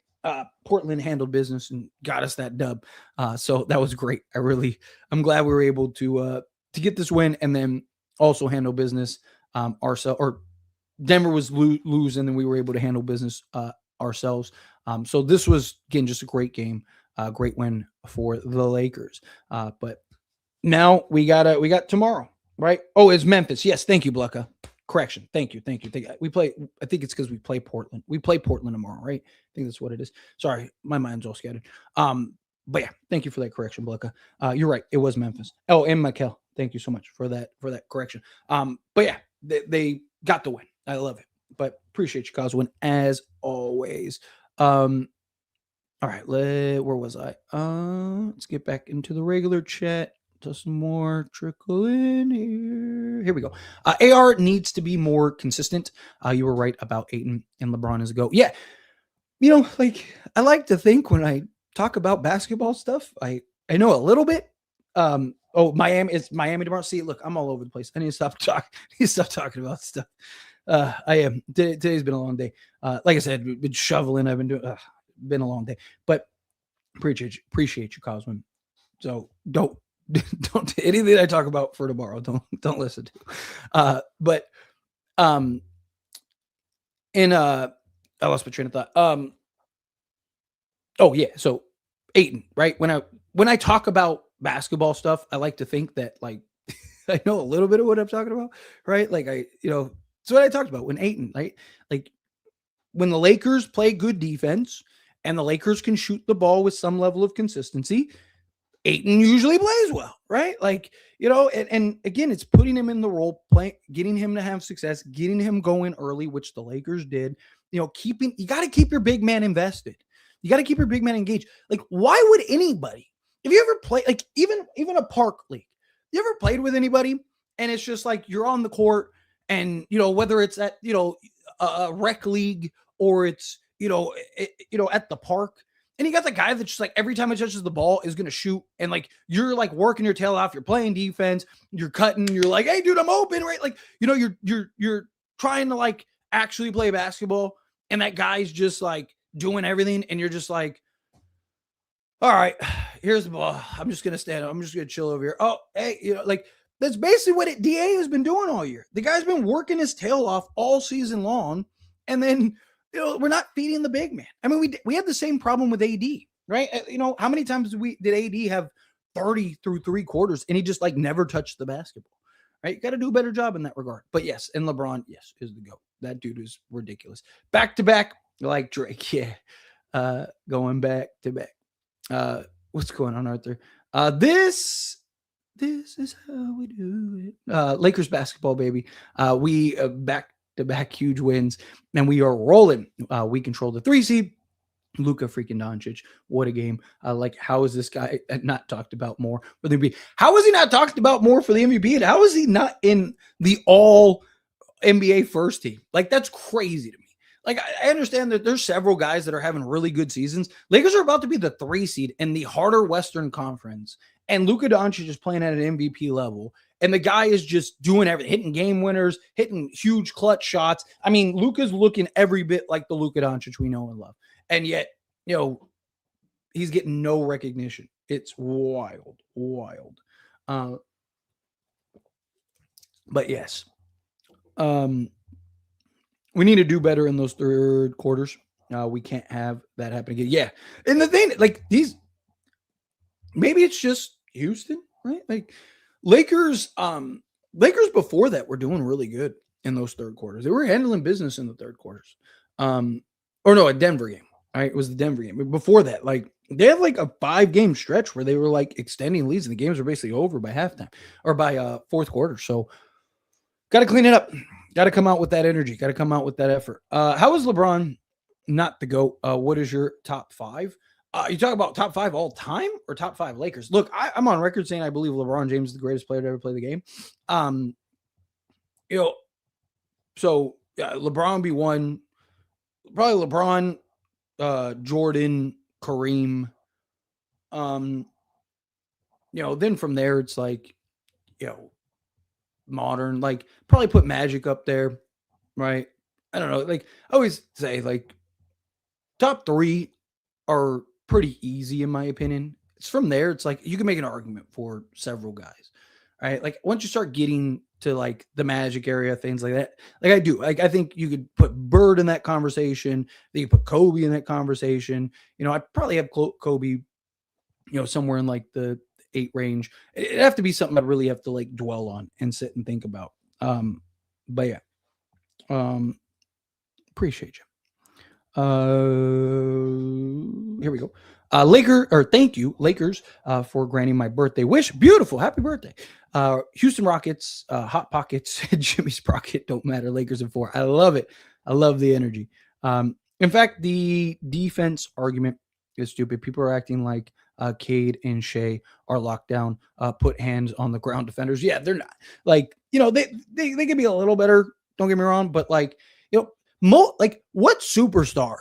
Speaker 1: Portland handled business and got us that dub. So that was great. I'm glad we were able to get this win, and then also handle business ourselves. Or Denver was losing, and we were able to handle business ourselves. So this was, again, just a great game, great win for the Lakers. But now we got tomorrow, right? Oh, it's Memphis. Yes, thank you, Blucka. Correction. Thank you. We play. I think it's because we play Portland. We play Portland tomorrow, right? I think that's what it is. Sorry, my mind's all scattered. But yeah, thank you for that correction, Blucka. You're right. It was Memphis. Oh, and Mikel. Thank you so much for that correction. But yeah, they got the win. I love it. But appreciate you, Coswin, as always. All right, where was I? Let's get back into the regular chat. Just some more trickle in here. Here we go. AR needs to be more consistent. You were right about Ayton and LeBron as a go. Yeah. Like, I like to think when I talk about basketball stuff, I know a little bit. Miami tomorrow. See, look, I'm all over the place. I need to stop talking about stuff. I am. Today's been a long day. Like I said, been shoveling. I've been doing. Been a long day, but appreciate you, Cosman. So don't anything I talk about for tomorrow. Don't listen to. But I lost my train of thought. Oh yeah. So Ayton, right? When I talk about basketball stuff, I like to think that, like, I know a little bit of what I'm talking about, right? Like, it's what I talked about when Ayton, right? Like, when the Lakers play good defense and the Lakers can shoot the ball with some level of consistency, Ayton usually plays well, right? Like, and again, it's putting him in the role, getting him to have success, getting him going early, which the Lakers did. You got to keep your big man invested. You got to keep your big man engaged. Like, why would anybody, if you ever play, like, even a park league, you ever played with anybody and it's just like you're on the court and, whether it's at, a rec league or it's, at the park, and you got the guy that's just like, every time it touches the ball is going to shoot. And like, you're like working your tail off. You're playing defense. You're cutting. You're like, hey, dude, I'm open, right? Like, you're trying to like actually play basketball. And that guy's just like doing everything. And you're just like, all right, here's the ball. I'm just going to stand up. I'm just going to chill over here. Oh, hey, like, that's basically what DA has been doing all year. The guy's been working his tail off all season long. And then, we're not feeding the big man. I mean, we had the same problem with AD, right? How many times did AD have 30 through 3 quarters and he just like never touched the basketball, right? You got to do a better job in that regard. But yes, and LeBron, yes, is the GOAT. That dude is ridiculous. Back to back, like Drake, yeah. going back to back. What's going on, Arthur? This is how we do it. Lakers basketball, baby. We back to back huge wins, and we are rolling. We control the 3 seed. Luka freaking Doncic, what a game! Like, how is this guy not talked about more for the MVP? How is he not talked about more for the MVP? And how is he not in the All NBA first team? Like, that's crazy to me. Like, I understand that there's several guys that are having really good seasons. Lakers are about to be the 3 seed in the harder Western Conference, and Luka Doncic is playing at an MVP level. And the guy is just doing everything, hitting game winners, hitting huge clutch shots. I mean, Luka's looking every bit like the Luka Doncic we know and love. And yet, he's getting no recognition. It's wild. But yes, we need to do better in those third quarters. We can't have that happen again. Yeah. And the thing, like, maybe it's just Houston, right? Like, Lakers before that were doing really good in those third quarters. They were handling business in the third quarters. A Denver game. Right, it was the Denver game. But before that, like, they had like a 5-game stretch where they were like extending leads, and the games were basically over by halftime or by fourth quarter. So, got to clean it up. Got to come out with that energy. Got to come out with that effort. How is LeBron not the GOAT? What is your top 5? You talk about top 5 all time or top 5 Lakers? Look, I'm on record saying I believe LeBron James is the greatest player to ever play the game. So LeBron be one. Probably LeBron. Jordan, Kareem, then from there it's like, modern, like, probably put Magic up there, right? I don't know. Like, I always say, like, top 3 are pretty easy in my opinion. It's from there. It's like you can make an argument for several guys, right? Like, once you start getting to like the Magic area, things like that. Like, I do. Like, I think you could put Bird in that conversation. You could put Kobe in that conversation. I'd probably have Kobe, somewhere in like the 8 range. It'd have to be something I'd really have to like dwell on and sit and think about. But yeah. Appreciate you. Here we go. Thank you, Lakers, for granting my birthday wish. Beautiful. Happy birthday. Houston Rockets, Hot Pockets, Jimmy Sprocket, don't matter. Lakers in 4. I love it. I love the energy. In fact, the defense argument is stupid. People are acting like Cade and Shea are locked down, put hands on the ground defenders. Yeah, they're not. Like, they can be a little better. Don't get me wrong. But like, what superstar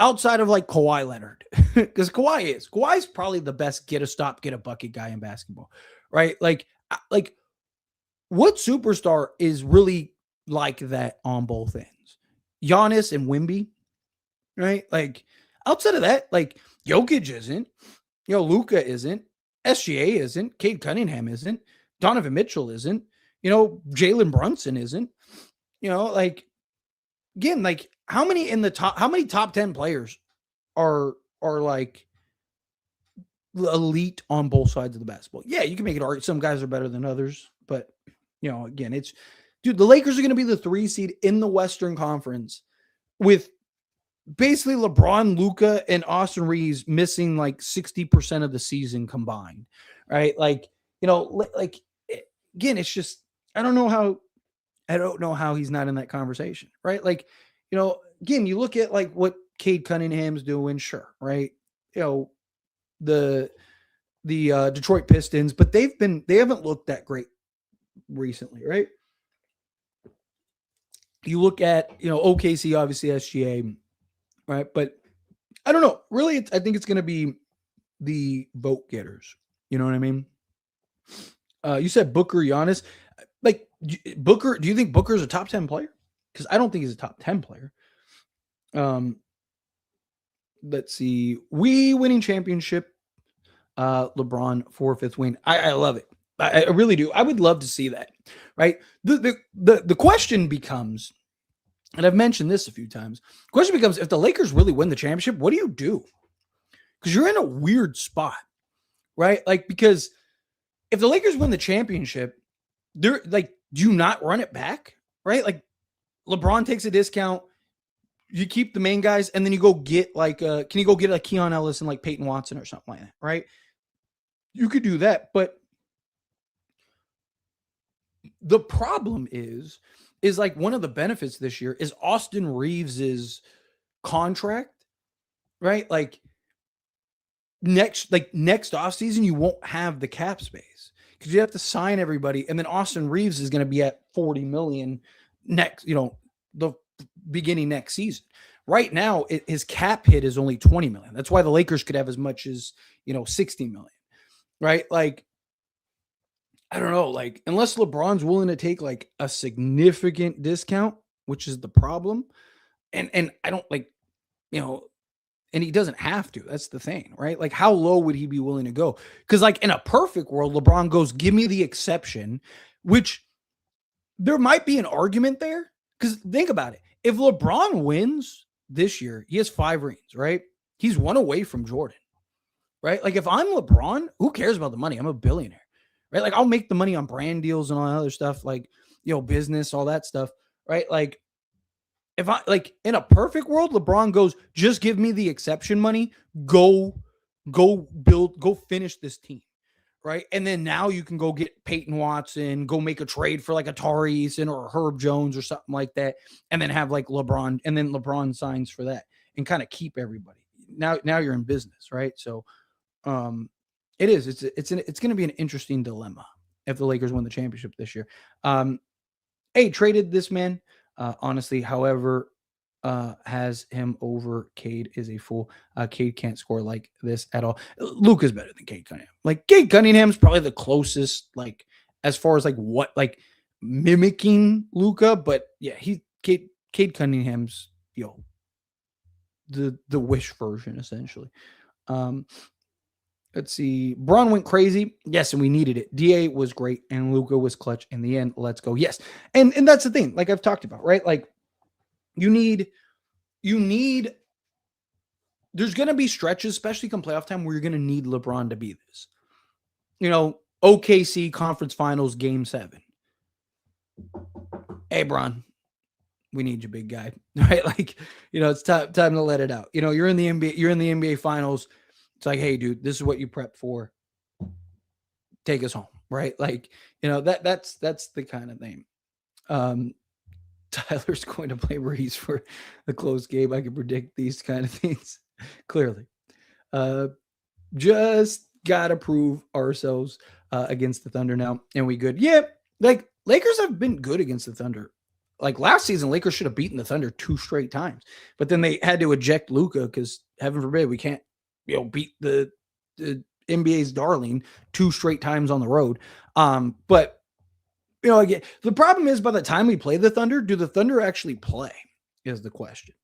Speaker 1: outside of like Kawhi Leonard, because Kawhi's probably the best get a stop, get a bucket guy in basketball, right? Like what superstar is really like that on both ends? Giannis and Wemby, right? Like, outside of that, like, Jokic isn't, Luka isn't, SGA isn't, Cade Cunningham isn't, Donovan Mitchell isn't, Jalen Brunson isn't, like, again, like, how many top 10 players are like elite on both sides of the basketball? Yeah, you can make it argument. Some guys are better than others, but again, the Lakers are going to be the 3 seed in the Western Conference with basically LeBron, Luka, and Austin Reeves missing like 60% of the season combined, right? Like, like, again, it's just, I don't know how he's not in that conversation, right? Like, again, you look at like what Cade Cunningham's doing, sure, right? The Detroit Pistons, but they haven't looked that great recently, right? You look at, OKC, obviously SGA, right? But I don't know. Really, I think it's going to be the vote getters. You know what I mean? You said Booker, Giannis. Like, Booker, do you think Booker's a top 10 player? Because I don't think he's a top 10 player. Let's see. We winning championship. LeBron 4/5 win. I love it. I really do. I would love to see that. Right. The question becomes, and I've mentioned this a few times. The question becomes, if the Lakers really win the championship, what do you do? Because you're in a weird spot, right? Like, because if the Lakers win the championship, they're like, do you not run it back? Right? Like, LeBron takes a discount. you keep the main guys, and then you go get like can you go get like Keon Ellis and like Peyton Watson or something like that, right? You could do that, but the problem is like one of the benefits this year is Austin Reeves's contract, right? Like next offseason, you won't have the cap space because you have to sign everybody, and then Austin Reeves is going to be at 40 million next, the beginning next season. Right now, his cap hit is only 20 million. That's why the Lakers could have as much as 60 million, right? Like, I don't know, like unless LeBron's willing to take like a significant discount, which is the problem, and I don't like, and he doesn't have to. That's the thing, right? Like, how low would he be willing to go? Because, like, in a perfect world, LeBron goes, give me the exception, which there might be an argument there. Because think about it. If LeBron wins this year, he has 5 rings, right? He's 1 away from Jordan, right? Like, if I'm LeBron, who cares about the money? I'm a billionaire, right? Like, I'll make the money on brand deals and all that other stuff, like, business, all that stuff, right? Like, if I like in a perfect world, LeBron goes, just give me the exception money, go finish this team, right? And then now you can go get Peyton Watson, go make a trade for like Atari Eason or Herb Jones or something like that, and then have like LeBron, and then LeBron signs for that and kind of keep everybody. Now you're in business, right? So, it's going to be an interesting dilemma if the Lakers win the championship this year. Hey, traded this man. Honestly, however, has him over Cade is a fool. Cade can't score like this at all. Luka's better than Cade Cunningham. Like Cade Cunningham's probably the closest, like as far as like what like mimicking Luka, but yeah, Cade Cunningham's the wish version essentially. Let's see. Braun went crazy. Yes, and we needed it. DA was great, and Luka was clutch in the end. Let's go. Yes. And that's the thing, like I've talked about, right? Like you need there's gonna be stretches, especially come playoff time, where you're gonna need LeBron to be this. OKC conference finals game 7. Hey, Bron, we need you, big guy. Right? Like, it's time to let it out. You're in the NBA finals. It's like, hey, dude, this is what you prep for. Take us home, right? Like, that's the kind of thing. Tyler's going to play Reese for the close game. I can predict these kind of things clearly. Just gotta prove ourselves against the Thunder now, and we good. Yeah, like Lakers have been good against the Thunder. Like last season, Lakers should have beaten the Thunder 2 straight times, but then they had to eject Luka because heaven forbid we can't beat the NBA's darling 2 straight times on the road. But again, the problem is by the time we play the Thunder, do the Thunder actually play is the question.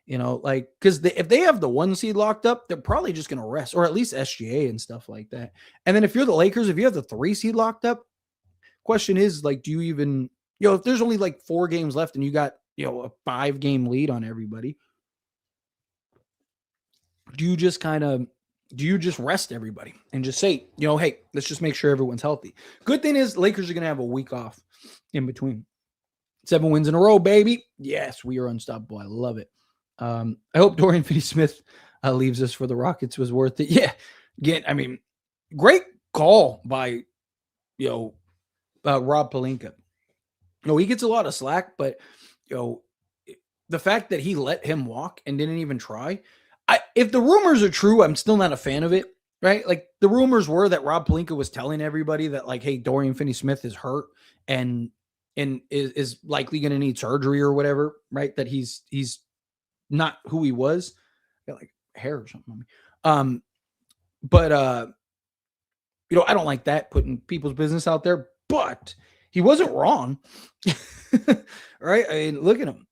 Speaker 1: Like, because if they have the 1 seed locked up, they're probably just going to rest, or at least SGA and stuff like that. And then if you're the Lakers, if you have the 3 seed locked up, question is like, do you even, if there's only like 4 games left and you got, a 5-game lead on everybody, do you just rest everybody and just say, hey, let's just make sure everyone's healthy? Good thing is Lakers are going to have a week off in between. 7 wins in a row, baby. Yes, we are unstoppable. I love it. I hope Dorian Finney-Smith leaves us for the Rockets. Was worth it. Yeah. Again, I mean, great call by, Rob Pelinka. He gets a lot of slack, but, the fact that he let him walk and didn't even try, if the rumors are true, I'm still not a fan of it, right? Like the rumors were that Rob Pelinka was telling everybody that like, hey, Dorian Finney-Smith is hurt and is likely going to need surgery or whatever, right? That he's not who he was. Got like hair or something on me. But I don't like that, putting people's business out there, but he wasn't wrong. Right? I mean, look at him.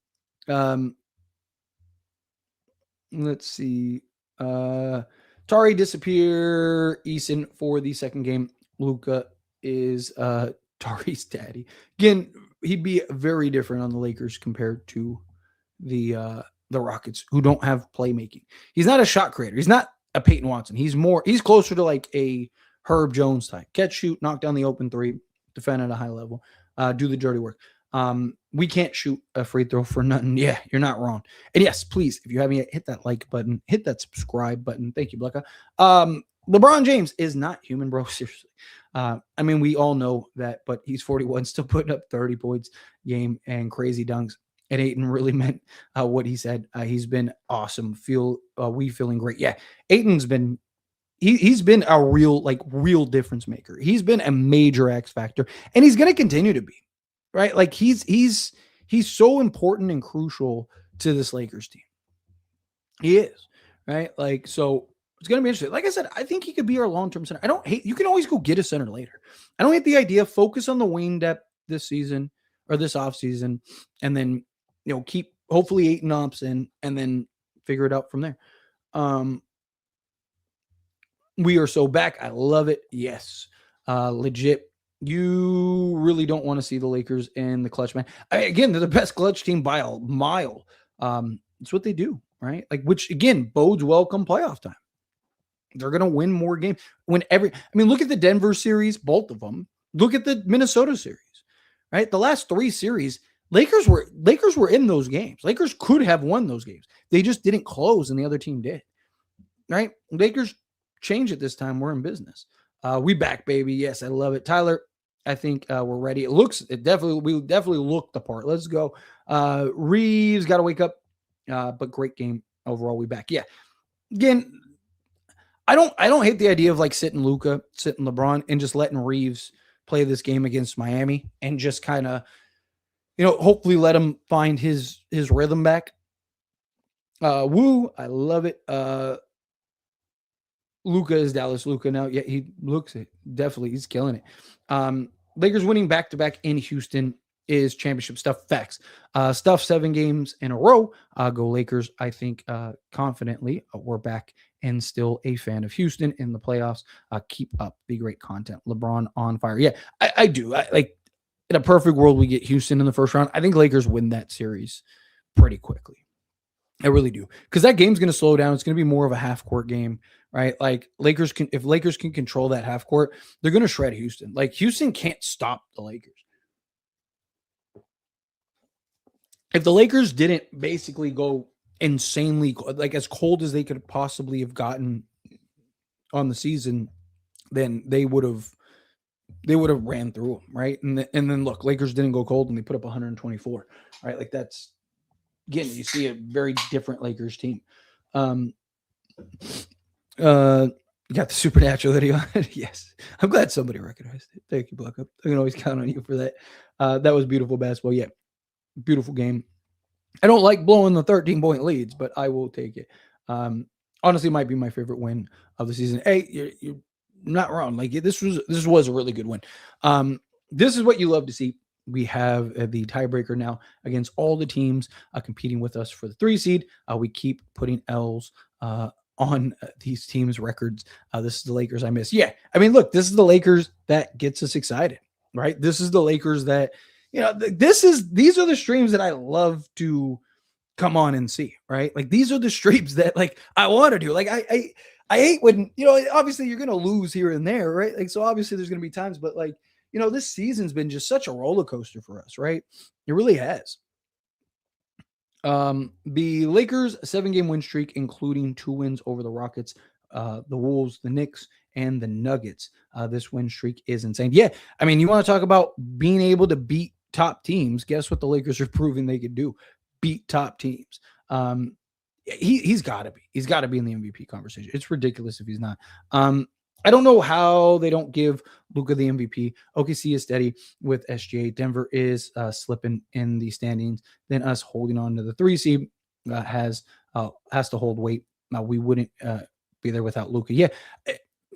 Speaker 1: Let's see. Tari disappear. Eason for the second game. Luka is Tari's daddy. Again, he'd be very different on the Lakers compared to the Rockets, who don't have playmaking. He's not a shot creator. He's not a Peyton Watson. He's closer to like a Herb Jones type. Catch, shoot, knock down the open 3, defend at a high level, do the dirty work. we can't shoot a free throw for nothing. Yeah, you're not wrong. And yes, please, if you haven't yet, hit that like button, hit that subscribe button. Thank you, Blecka. LeBron James is not human, bro. Seriously. I mean, we all know that, but he's 41, still putting up 30 points game and crazy dunks. And Ayton really meant what he said. He's been awesome. We feeling great. Yeah, Ayton's been he's been a real difference maker. He's been a major X factor, and he's going to continue to be. Right? Like he's so important and crucial to this Lakers team. He is, right? Like, so it's going to be interesting. Like I said, I think he could be our long-term center. I don't hate, you can always go get a center later. I don't hate the idea. Focus on the wing depth this season or this offseason, and then, keep hopefully 8 ops in, and then figure it out from there. We are so back. I love it. Yes. Legit. You really don't want to see the Lakers in the clutch, man. Again, they're the best clutch team by a mile. It's what they do, right? Like, which again bodes well come playoff time. They're going to win more games. Look at the Denver series, both of them. Look at the Minnesota series, right? The last 3 series, Lakers were in those games. Lakers could have won those games. They just didn't close, and the other team did, right? Lakers change it this time. We're in business. We back, baby. Yes, I love it. Tyler, I think we're ready. We definitely look the part. Let's go. Reeves got to wake up. But great game overall. We back. Yeah. Again, I don't hate the idea of like sitting Luka, sitting LeBron, and just letting Reeves play this game against Miami and just kind of, hopefully let him find his rhythm back. Woo, I love it. Luka is Dallas Luka now. Yeah, he looks it. Definitely. He's killing it. Lakers winning back-to-back in Houston is championship stuff. Facts. Stuff 7 games in a row. Go Lakers. I think confidently we're back and still a fan of Houston in the playoffs. Keep up the great content. LeBron on fire. Yeah, I do. Like in a perfect world, we get Houston in the first round. I think Lakers win that series pretty quickly. I really do. Because that game's going to slow down. It's going to be more of a half-court game, right? Like if Lakers can control that half-court, they're going to shred Houston. Like Houston can't stop the Lakers. If the Lakers didn't basically go insanely, like as cold as they could possibly have gotten on the season, then they would have ran through them, right? And then look, Lakers didn't go cold and they put up 124, right? Like that's, again, you see a very different Lakers team. You got the Supernatural video. Yes. I'm glad somebody recognized it. Thank you, Buck Up. I can always count on you for that. That was beautiful basketball. Yeah. Beautiful game. I don't like blowing the 13-point leads, but I will take it. Honestly, might be my favorite win of the season. Hey, you're not wrong. Like this was a really good win. This is what you love to see. We have the tiebreaker now against all the teams competing with us for the 3 seed. We keep putting L's on these teams' records. This is the Lakers I miss. Yeah, I mean, look, this is the Lakers that gets us excited, right? This is the Lakers that, these are the streams that I love to come on and see, right? Like these are the streams that like I want to do. Like I hate when, obviously you're going to lose here and there, right? Like, so obviously there's going to be times, but like, this season's been just such a roller coaster for us, right? It really has. The Lakers 7-game win streak, including 2 wins over the Rockets, the Wolves, the Knicks, and the Nuggets. This win streak is insane. Yeah, I mean, you want to talk about being able to beat top teams. Guess what the Lakers are proving they could do? Beat top teams. He's got to be. He's got to be in the MVP conversation. It's ridiculous if he's not. I don't know how they don't give Luka the MVP. OKC is steady with SGA. Denver is slipping in the standings. Then us holding on to the 3 seed has to hold weight. We wouldn't be there without Luka. Yeah,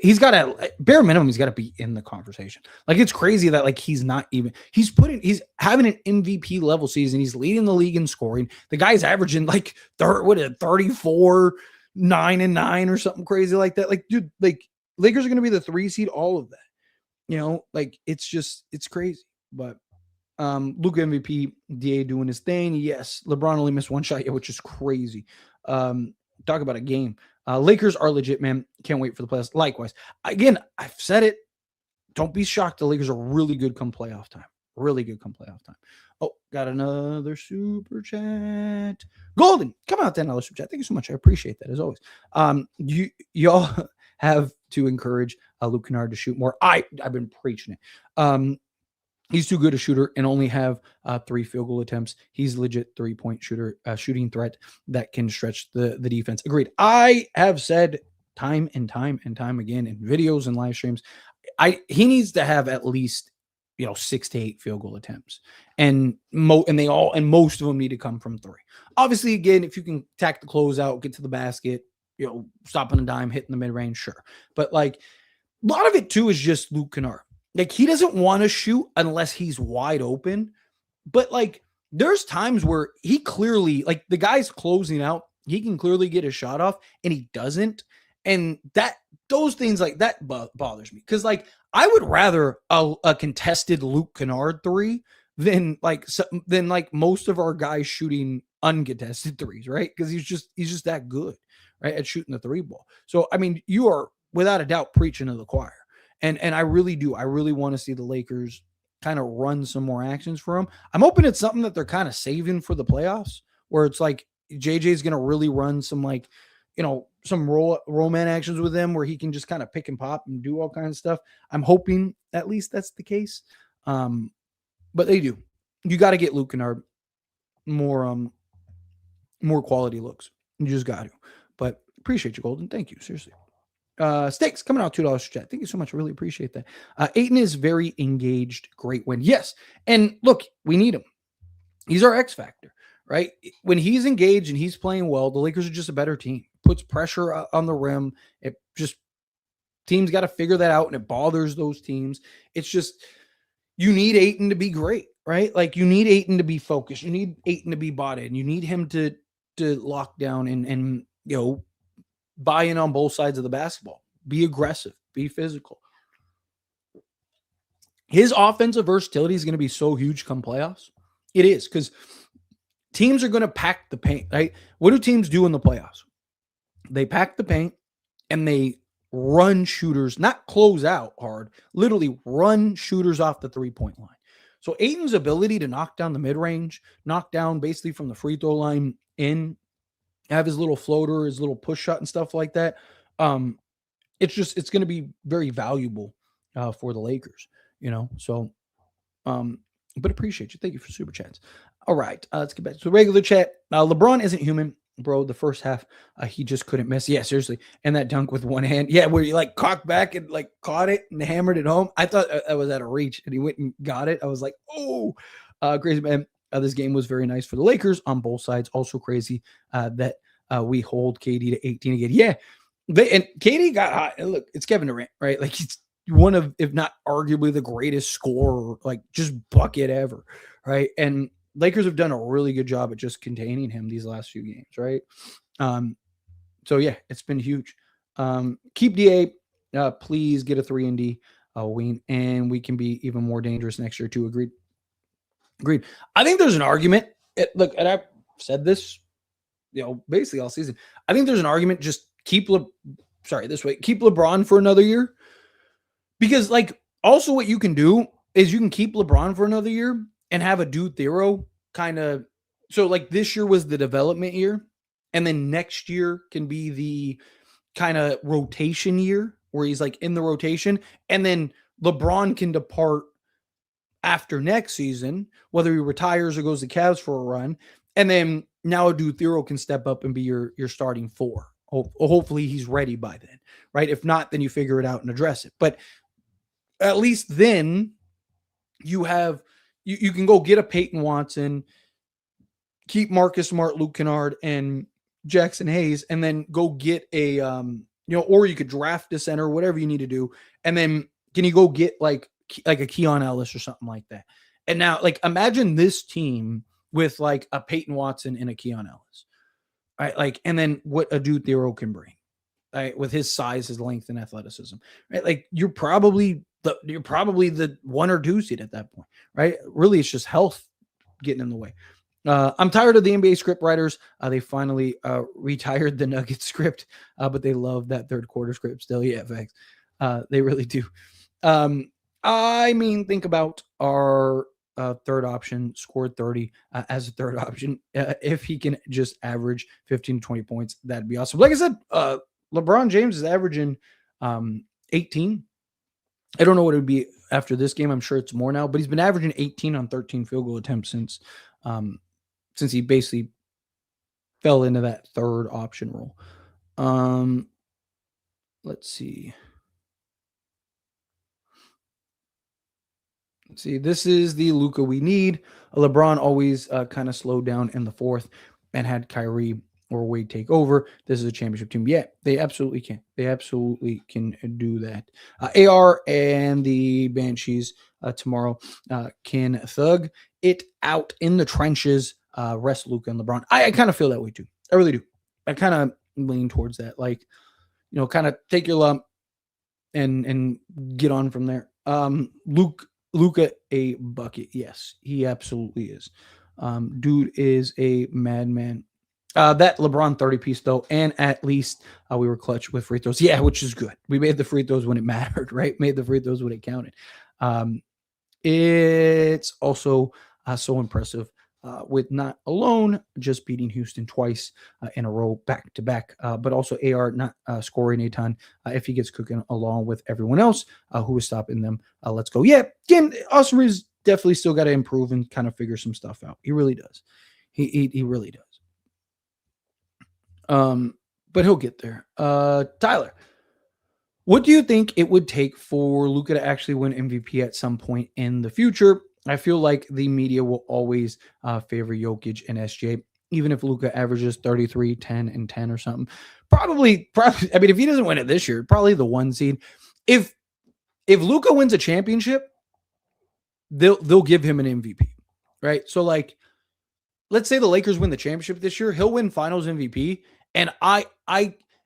Speaker 1: he's got to bare minimum. He's got to be in the conversation. Like it's crazy that like he's having an MVP level season. He's leading the league in scoring. The guy's averaging like 34, 9 and 9 or something crazy like that. Like dude, like. Lakers are going to be the 3 seed, all of that. Like it's crazy. But Luka MVP, DA doing his thing. Yes, LeBron only missed 1 shot yet, which is crazy. Talk about a game. Lakers are legit, man. Can't wait for the playoffs. Likewise. Again, I've said it. Don't be shocked. The Lakers are really good come playoff time. Really good come playoff time. Oh, got another super chat. Golden, come out $10 super chat. Thank you so much. I appreciate that as always. Y'all have to encourage Luke Kennard to shoot more. I've been preaching it. He's too good a shooter and only have 3 field goal attempts. He's legit 3-point shooter, shooting threat that can stretch the defense. Agreed. I have said time and time and time again in videos and live streams, he needs to have at least 6 to 8 field goal attempts, and most of them need to come from 3. Obviously, again, if you can tack the closeout, get to the basket, stop on a dime, hitting the mid range, sure. But like a lot of it too is just Luke Kennard. Like he doesn't want to shoot unless he's wide open. But like there's times where he clearly, like the guy's closing out, he can clearly get a shot off and he doesn't. And those things like that bothers me. Cause like I would rather a contested Luke Kennard 3 than most of our guys shooting uncontested threes, right? Because he's just that good, right, at shooting the 3 ball. So I mean, you are without a doubt preaching to the choir. And I really do. I really want to see the Lakers kind of run some more actions for him. I'm hoping it's something that they're kind of saving for the playoffs, where it's like JJ's going to really run some some roll man actions with him where he can just kind of pick and pop and do all kinds of stuff. I'm hoping at least that's the case. But they do. You got to get Luke Kennard more quality looks. You just got to. But appreciate you, Golden. Thank you. Seriously. Stakes coming out $2 chat. Thank you so much. I really appreciate that. Ayton is very engaged. Great win. Yes. And look, we need him. He's our X factor, right? When he's engaged and he's playing well, the Lakers are just a better team. Puts pressure on the rim. It just teams got to figure that out, and it bothers those teams. It's just you need Ayton to be great, right? Like you need Ayton to be focused. You need Ayton to be bought in. You need him to lock down and buy in on both sides of the basketball. Be aggressive. Be physical. His offensive versatility is going to be so huge come playoffs. It is, because teams are going to pack the paint, right? What do teams do in the playoffs? They pack the paint and they run shooters, not close out hard, literally run shooters off the 3-point line. So Ayton's ability to knock down the mid-range, knock down basically from the free throw line in, have his little floater, his little push shot and stuff like that. It's going to be very valuable for the Lakers, so, but appreciate you. Thank you for super chats. All right. Let's get back to the regular chat. LeBron isn't human, bro. The first half, he just couldn't miss. Yeah, seriously. And that dunk with one hand. Yeah. Where you like cocked back and like caught it and hammered it home. I thought I was out of reach and he went and got it. I was like, oh, crazy, man. This game was very nice for the Lakers on both sides. Also crazy that we hold KD to 18 again. Yeah, and KD got hot. And look, it's Kevin Durant, right? Like he's one of, if not arguably, the greatest scorer, like just bucket ever, right? And Lakers have done a really good job at just containing him these last few games, right? So yeah, it's been huge. Keep DA, please get a 3-and-D wing, and we can be even more dangerous next year too. Agreed. I think there's an argument. Look, and I've said this, basically all season. I think there's an argument. Just keep LeBron for another year, because like also what you can do is you can keep LeBron for another year and have a dude Thero kind of. So like this year was the development year, and then next year can be the kind of rotation year where he's like in the rotation, and then LeBron can depart after next season, whether he retires or goes to Cavs for a run. And then now a dude Thero can step up and be your starting 4. Hopefully he's ready by then, right? If not, then you figure it out and address it. But at least then you have, you can go get a Peyton Watson, keep Marcus Smart, Luke Kennard, and Jackson Hayes, and then go get a, or you could draft a center, whatever you need to do. And then can you go get like a Keon Ellis or something like that? And now, like, imagine this team with like a Peyton Watson and a Keon Ellis, right? Like, and then what a dude Thero can bring, right? With his size, his length, and athleticism, right? Like, you're probably the 1 or 2 seed at that point, right? Really, it's just health getting in the way. I'm tired of the NBA script writers. They finally retired the Nuggets script, but they love that third quarter script still. Yeah, thanks. They really do. I mean, think about our third option, scored 30 as a third option. If he can just average 15 to 20 points, that'd be awesome. Like I said, LeBron James is averaging 18. I don't know what it would be after this game. I'm sure it's more now, but he's been averaging 18 on 13 field goal attempts since he basically fell into that third option role. Let's see. See, this is the Luka we need. LeBron always kind of slowed down in the fourth and had Kyrie or Wade take over. This is a championship team. Yeah, they absolutely can. They absolutely can do that. AR and the Banshees tomorrow can thug it out in the trenches. Rest Luka and LeBron. I kind of feel that way too. I really do. I kind of lean towards that. Like, kind of take your lump and get on from there. Luka a bucket. Yes, he absolutely is. Dude is a madman. That LeBron 30 piece though, and at least we were clutch with free throws. Yeah, which is good. We made the free throws when it mattered, right? Made the free throws when it counted. It's also so impressive with not alone just beating Houston twice in a row back to back, but also AR not scoring a ton if he gets cooking along with everyone else who is stopping them. Let's go. Yeah, again, Austin Reeves definitely still got to improve and kind of figure some stuff out. He really does. He really does. But he'll get there. Tyler, what do you think it would take for Luka to actually win MVP at some point in the future? I feel like the media will always favor Jokic and SJ, even if Luka averages 33, 10, and 10 or something. Probably. I mean, if he doesn't win it this year, probably the 1 seed. If Luka wins a championship, they'll give him an MVP, right? So, like, let's say the Lakers win the championship this year, he'll win Finals MVP, and I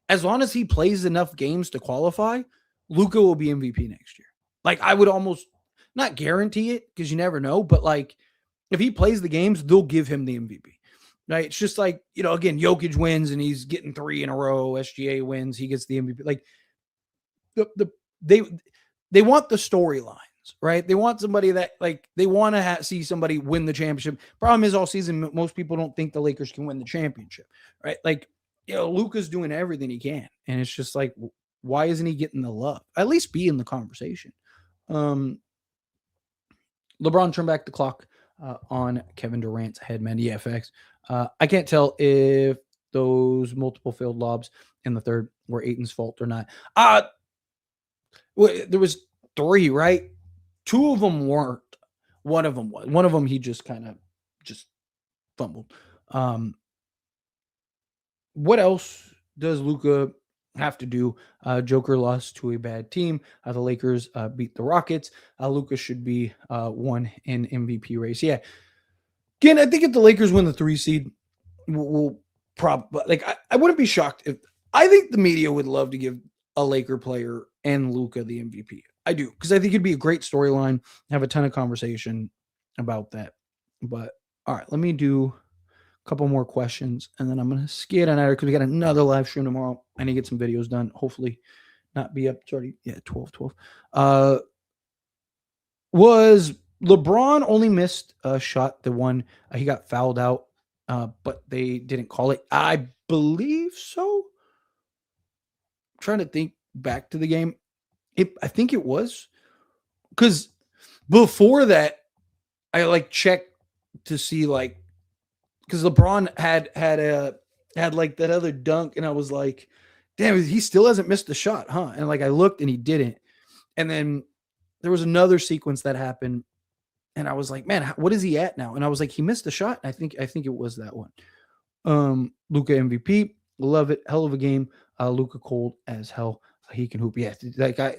Speaker 1: as long as he plays enough games to qualify, Luka will be MVP next year. Like, I would almost not guarantee it because you never know, but like if he plays the games, they'll give him the MVP. Right? It's just like, again, Jokic wins and he's getting 3 in a row. SGA wins, he gets the MVP. Like they want the storylines, right? They want somebody that they want to see somebody win the championship. Problem is all season, most people don't think the Lakers can win the championship, right? Like, Luka's doing everything he can. And it's just like, why isn't he getting the love? At least be in the conversation. LeBron turned back the clock on Kevin Durant's head, man. Yeah, facts. I can't tell if those multiple failed lobs in the third were Ayton's fault or not. There was 3, right? 2 of them weren't. One of them was. One of them he just kind of just fumbled. What else does Luka have to do? Joker lost to a bad team. The Lakers beat the Rockets. Luka should be one in MVP race. Yeah. Again, I think if the Lakers win the 3 seed, we'll probably I wouldn't be shocked if I think the media would love to give a Laker player and Luka the MVP. I do, because I think it'd be a great storyline. Have a ton of conversation about that. But all right, let me do couple more questions, and then I'm going to skate on out because we got another live stream tomorrow. I need to get some videos done. Hopefully not be up. It's already, 12. Was LeBron only missed a shot, the one he got fouled out, but they didn't call it? I believe so. I'm trying to think back to the game. I think it was, because before that, I checked to see because LeBron had that other dunk, and I was like, damn, he still hasn't missed the shot, huh? And I looked and he didn't. And then there was another sequence that happened, and I was like, man, what is he at now? And I was like, he missed the shot. I think it was that one. Luka MVP, love it, hell of a game. Luka cold as hell. He can hoop. Yeah,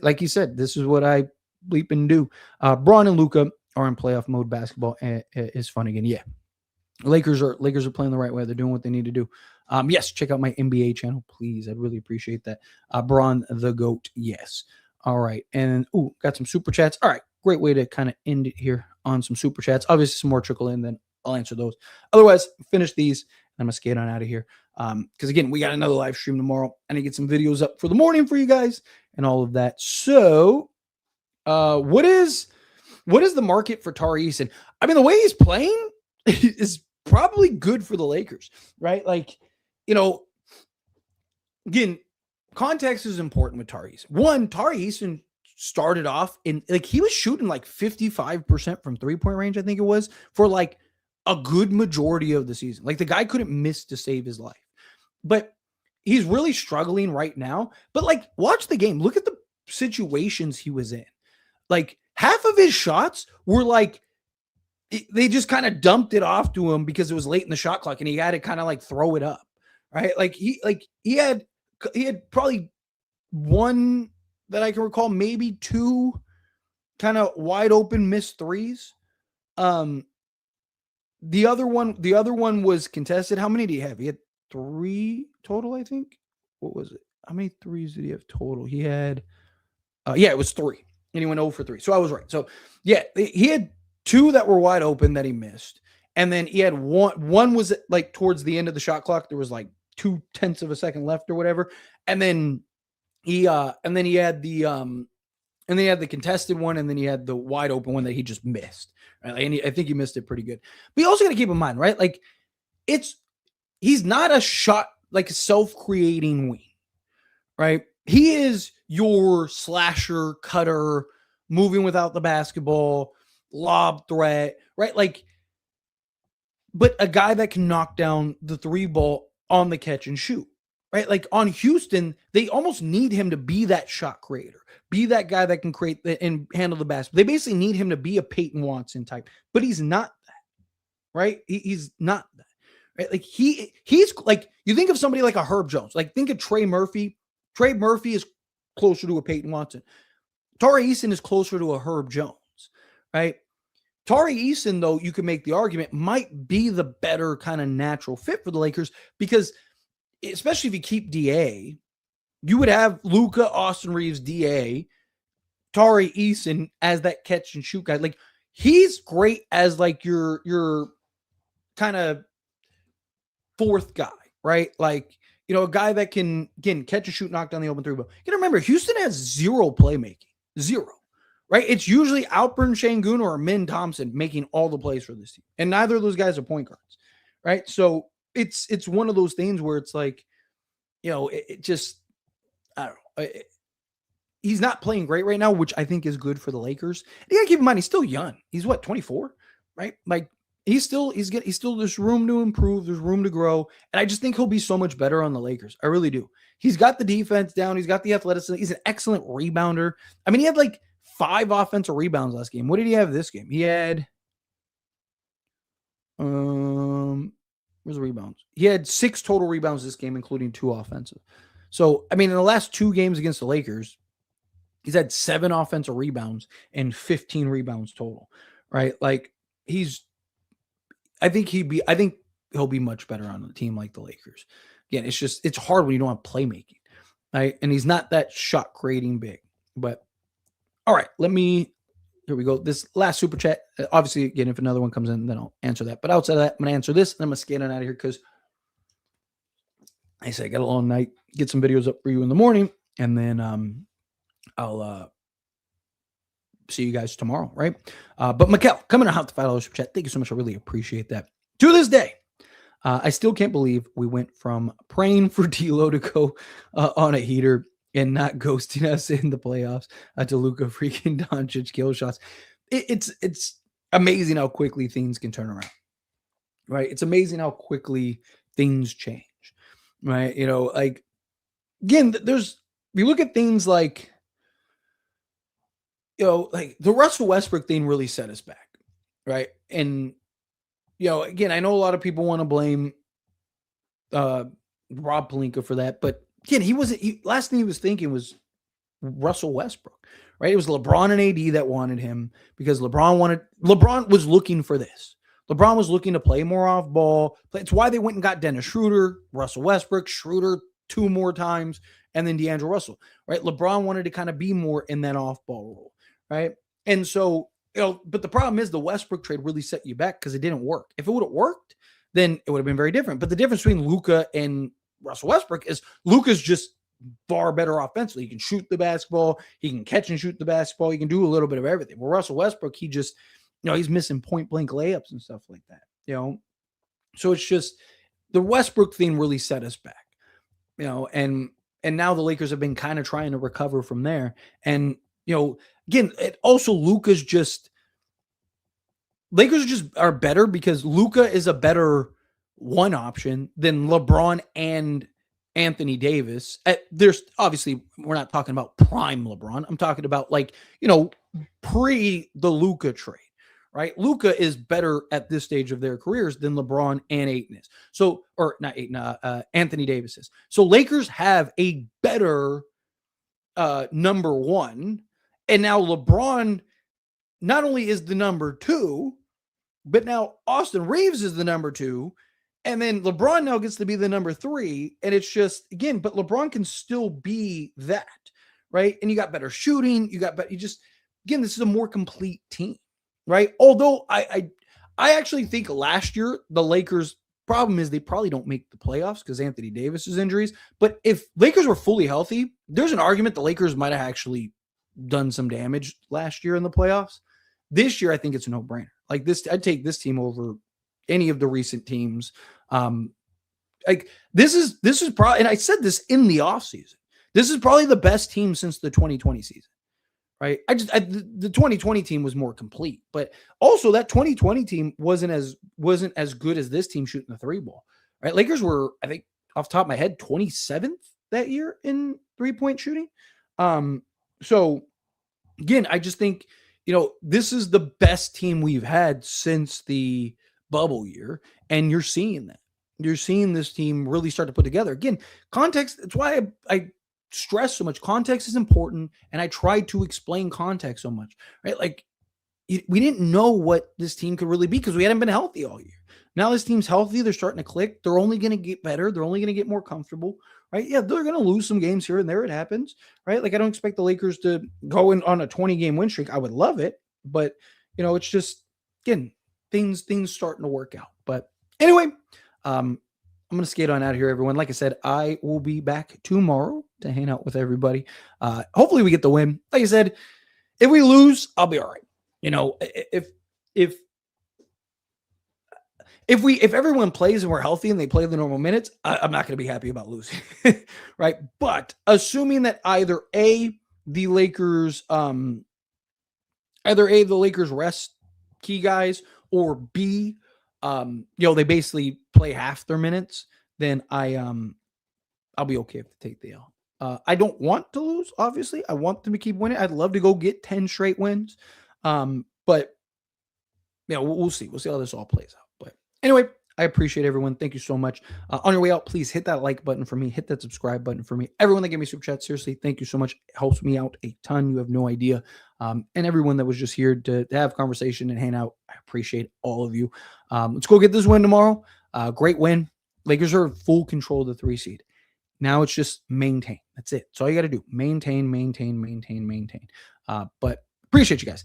Speaker 1: like you said, this is what I bleep and do. Braun and Luka are in playoff mode. Basketball is fun again. Yeah. Lakers are playing the right way. They're doing what they need to do. Yes, check out my NBA channel, please. I'd really appreciate that. Braun the GOAT, yes. All right, and got some super chats. All right, great way to kind of end it here on some super chats. Obviously, some more trickle in, then I'll answer those. Otherwise, finish these, and I'm gonna skate on out of here. Because again, we got another live stream tomorrow, and I get some videos up for the morning for you guys and all of that. So, what is the market for Tari Eason? I mean, the way he's playing is probably good for the Lakers, right? Like, you know, again, context is important with Tari Eason. One, Tari Eason started off in like he was shooting like 55% from 3-point range, I think it was, for like a good majority of the season. Like the guy couldn't miss to save his life. But he's really struggling right now. But like, watch the game. Look at the situations he was in. Like half of his shots were like they just kind of dumped it off to him because it was late in the shot clock and he had to kind of like throw it up. Right? Like he had probably one that I can recall, maybe two kind of wide open missed threes. The other one was contested. How many do you have? He had 3 total, I think. What was it? How many threes did he have total? He had, it was 3, and he went 0 for 3. So I was right. So yeah, he had 2 that were wide open that he missed, and then he had one was like towards the end of the shot clock. There was like 0.2 of a second left or whatever, and then he had the contested one, and then he had the wide open one that he just missed. Right? And I think he missed it pretty good. But you also got to keep in mind, right? Like he's not a shot like a self-creating wing, right? He is your slasher, cutter, moving without the basketball, lob threat, right? Like, but a guy that can knock down the 3 ball on the catch and shoot, right? Like on Houston, they almost need him to be that shot creator, be that guy that can create and handle the basket. They basically need him to be a Peyton Watson type, but he's not that, right? He's not that, right? Like he's like, you think of somebody like a Herb Jones, like think of Trey Murphy. Trey Murphy is closer to a Peyton Watson. Tari Eason is closer to a Herb Jones, right? Tari Eason, though, you can make the argument, might be the better kind of natural fit for the Lakers because, especially if you keep DA, you would have Luka, Austin Reeves, DA, Tari Eason as that catch and shoot guy. Like he's great as like your kind of 4th guy, right? Like, you know, a guy that can, again, catch and shoot, knock down the open 3 ball. You gotta remember, Houston has 0 playmaking. 0. Right? It's usually Alpern Şengün or Min Thompson making all the plays for this team. And neither of those guys are point guards. Right? So it's one of those things where it's like, you know, it just, I don't know. He's not playing great right now, which I think is good for the Lakers. And you gotta keep in mind, he's still young. He's what, 24? Right? Like he's still there's room to improve, there's room to grow. And I just think he'll be so much better on the Lakers. I really do. He's got the defense down, he's got the athleticism, he's an excellent rebounder. I mean, he had like 5 offensive rebounds last game. What did he have this game? He had where's the rebounds? He had 6 total rebounds this game, including 2 offensive. So, I mean, in the last 2 games against the Lakers, he's had 7 offensive rebounds and 15 rebounds total, right? Like I think he'll be much better on a team like the Lakers. Again, it's hard when you don't have playmaking, right? And he's not that shot creating big, but all right, here we go. This last super chat, obviously, again, if another one comes in, then I'll answer that. But outside of that, I'm going to answer this, and I'm going to scan it out of here because I got a long night. Get some videos up for you in the morning, and then I'll see you guys tomorrow, right? But Mikel, coming out the $5 super chat. Thank you so much. I really appreciate that. To this day, I still can't believe we went from praying for D'Lo to go on a heater and not ghosting us in the playoffs to Luka freaking Doncic kill shots. It's amazing how quickly things can turn around, right? It's amazing how quickly things change, right? You know, like, again, you look at things like, you know, like the Russell Westbrook thing really set us back, right? And, you know, again, I know a lot of people want to blame Rob Pelinka for that, but again, last thing he was thinking was Russell Westbrook, right? It was LeBron and AD that wanted him because LeBron was looking for this. LeBron was looking to play more off ball. It's why they went and got Dennis Schroeder, Russell Westbrook, Schroeder 2 more times, and then D'Angelo Russell, right? LeBron wanted to kind of be more in that off ball role, right? And so, you know, but the problem is the Westbrook trade really set you back because it didn't work. If it would have worked, then it would have been very different. But the difference between Luka and Russell Westbrook is Luka's just far better offensively. He can shoot the basketball. He can catch and shoot the basketball. He can do a little bit of everything. Well, Russell Westbrook, he just he's missing point blank layups and stuff like that. So it's just the Westbrook thing really set us back. And now the Lakers have been kind of trying to recover from there. And again, it also Lakers just are better because Luka is a better one option than LeBron and Anthony Davis. There's obviously, we're not talking about prime LeBron. I'm talking about pre the Luka trade, right? Luka is better at this stage of their careers than LeBron and Ayton is. So, or not Ayton, Anthony Davis is. So Lakers have a better number one. And now LeBron not only is the number two, but now Austin Reeves is the number two. And then LeBron now gets to be the number three. And it's just, again, but LeBron can still be that, right? And you got better shooting. Again, this is a more complete team, right? Although I actually think last year, the Lakers' problem is they probably don't make the playoffs because Anthony Davis's injuries. But if Lakers were fully healthy, there's an argument the Lakers might have actually done some damage last year in the playoffs. This year, I think it's a no-brainer. Like this, I'd take this team over any of the recent teams. This is probably, and I said this in the offseason, this is probably the best team since the 2020 season, right? The 2020 team was more complete, but also that 2020 team wasn't as good as this team shooting the three ball, right? Lakers were, I think, off the top of my head, 27th that year in 3-point shooting. So again, I just think, this is the best team we've had since the bubble year. And you're seeing that. You're seeing this team really start to put together. Again, context, that's why I stress so much. Context is important. And I try to explain context so much, right? Like we didn't know what this team could really be because we hadn't been healthy all year. Now this team's healthy. They're starting to click. They're only going to get better. They're only going to get more comfortable, right? Yeah, they're going to lose some games here and there. It happens, right? Like I don't expect the Lakers to go in on a 20-game win streak. I would love it, but it's just, again, things starting to work out. But anyway, I'm going to skate on out of here, everyone. Like I said, I will be back tomorrow to hang out with everybody. Hopefully we get the win. Like I said, if we lose, I'll be all right. If everyone plays and we're healthy and they play the normal minutes, I'm not going to be happy about losing, right? But assuming that either the Lakers rest key guys, or B, they basically play half their minutes, then I'll be okay if they take the L. I don't want to lose, obviously. I want them to keep winning. I'd love to go get 10 straight wins. But we'll see. We'll see how this all plays out. But anyway, I appreciate everyone. Thank you so much. On your way out, please hit that like button for me. Hit that subscribe button for me. Everyone that gave me super chat, seriously, thank you so much. It helps me out a ton. You have no idea. And everyone that was just here to have conversation and hang out, I appreciate all of you. Let's go get this win tomorrow. Great win. Lakers are in full control of the 3 seed. Now it's just maintain. That's it. That's all you got to do. Maintain. But appreciate you guys.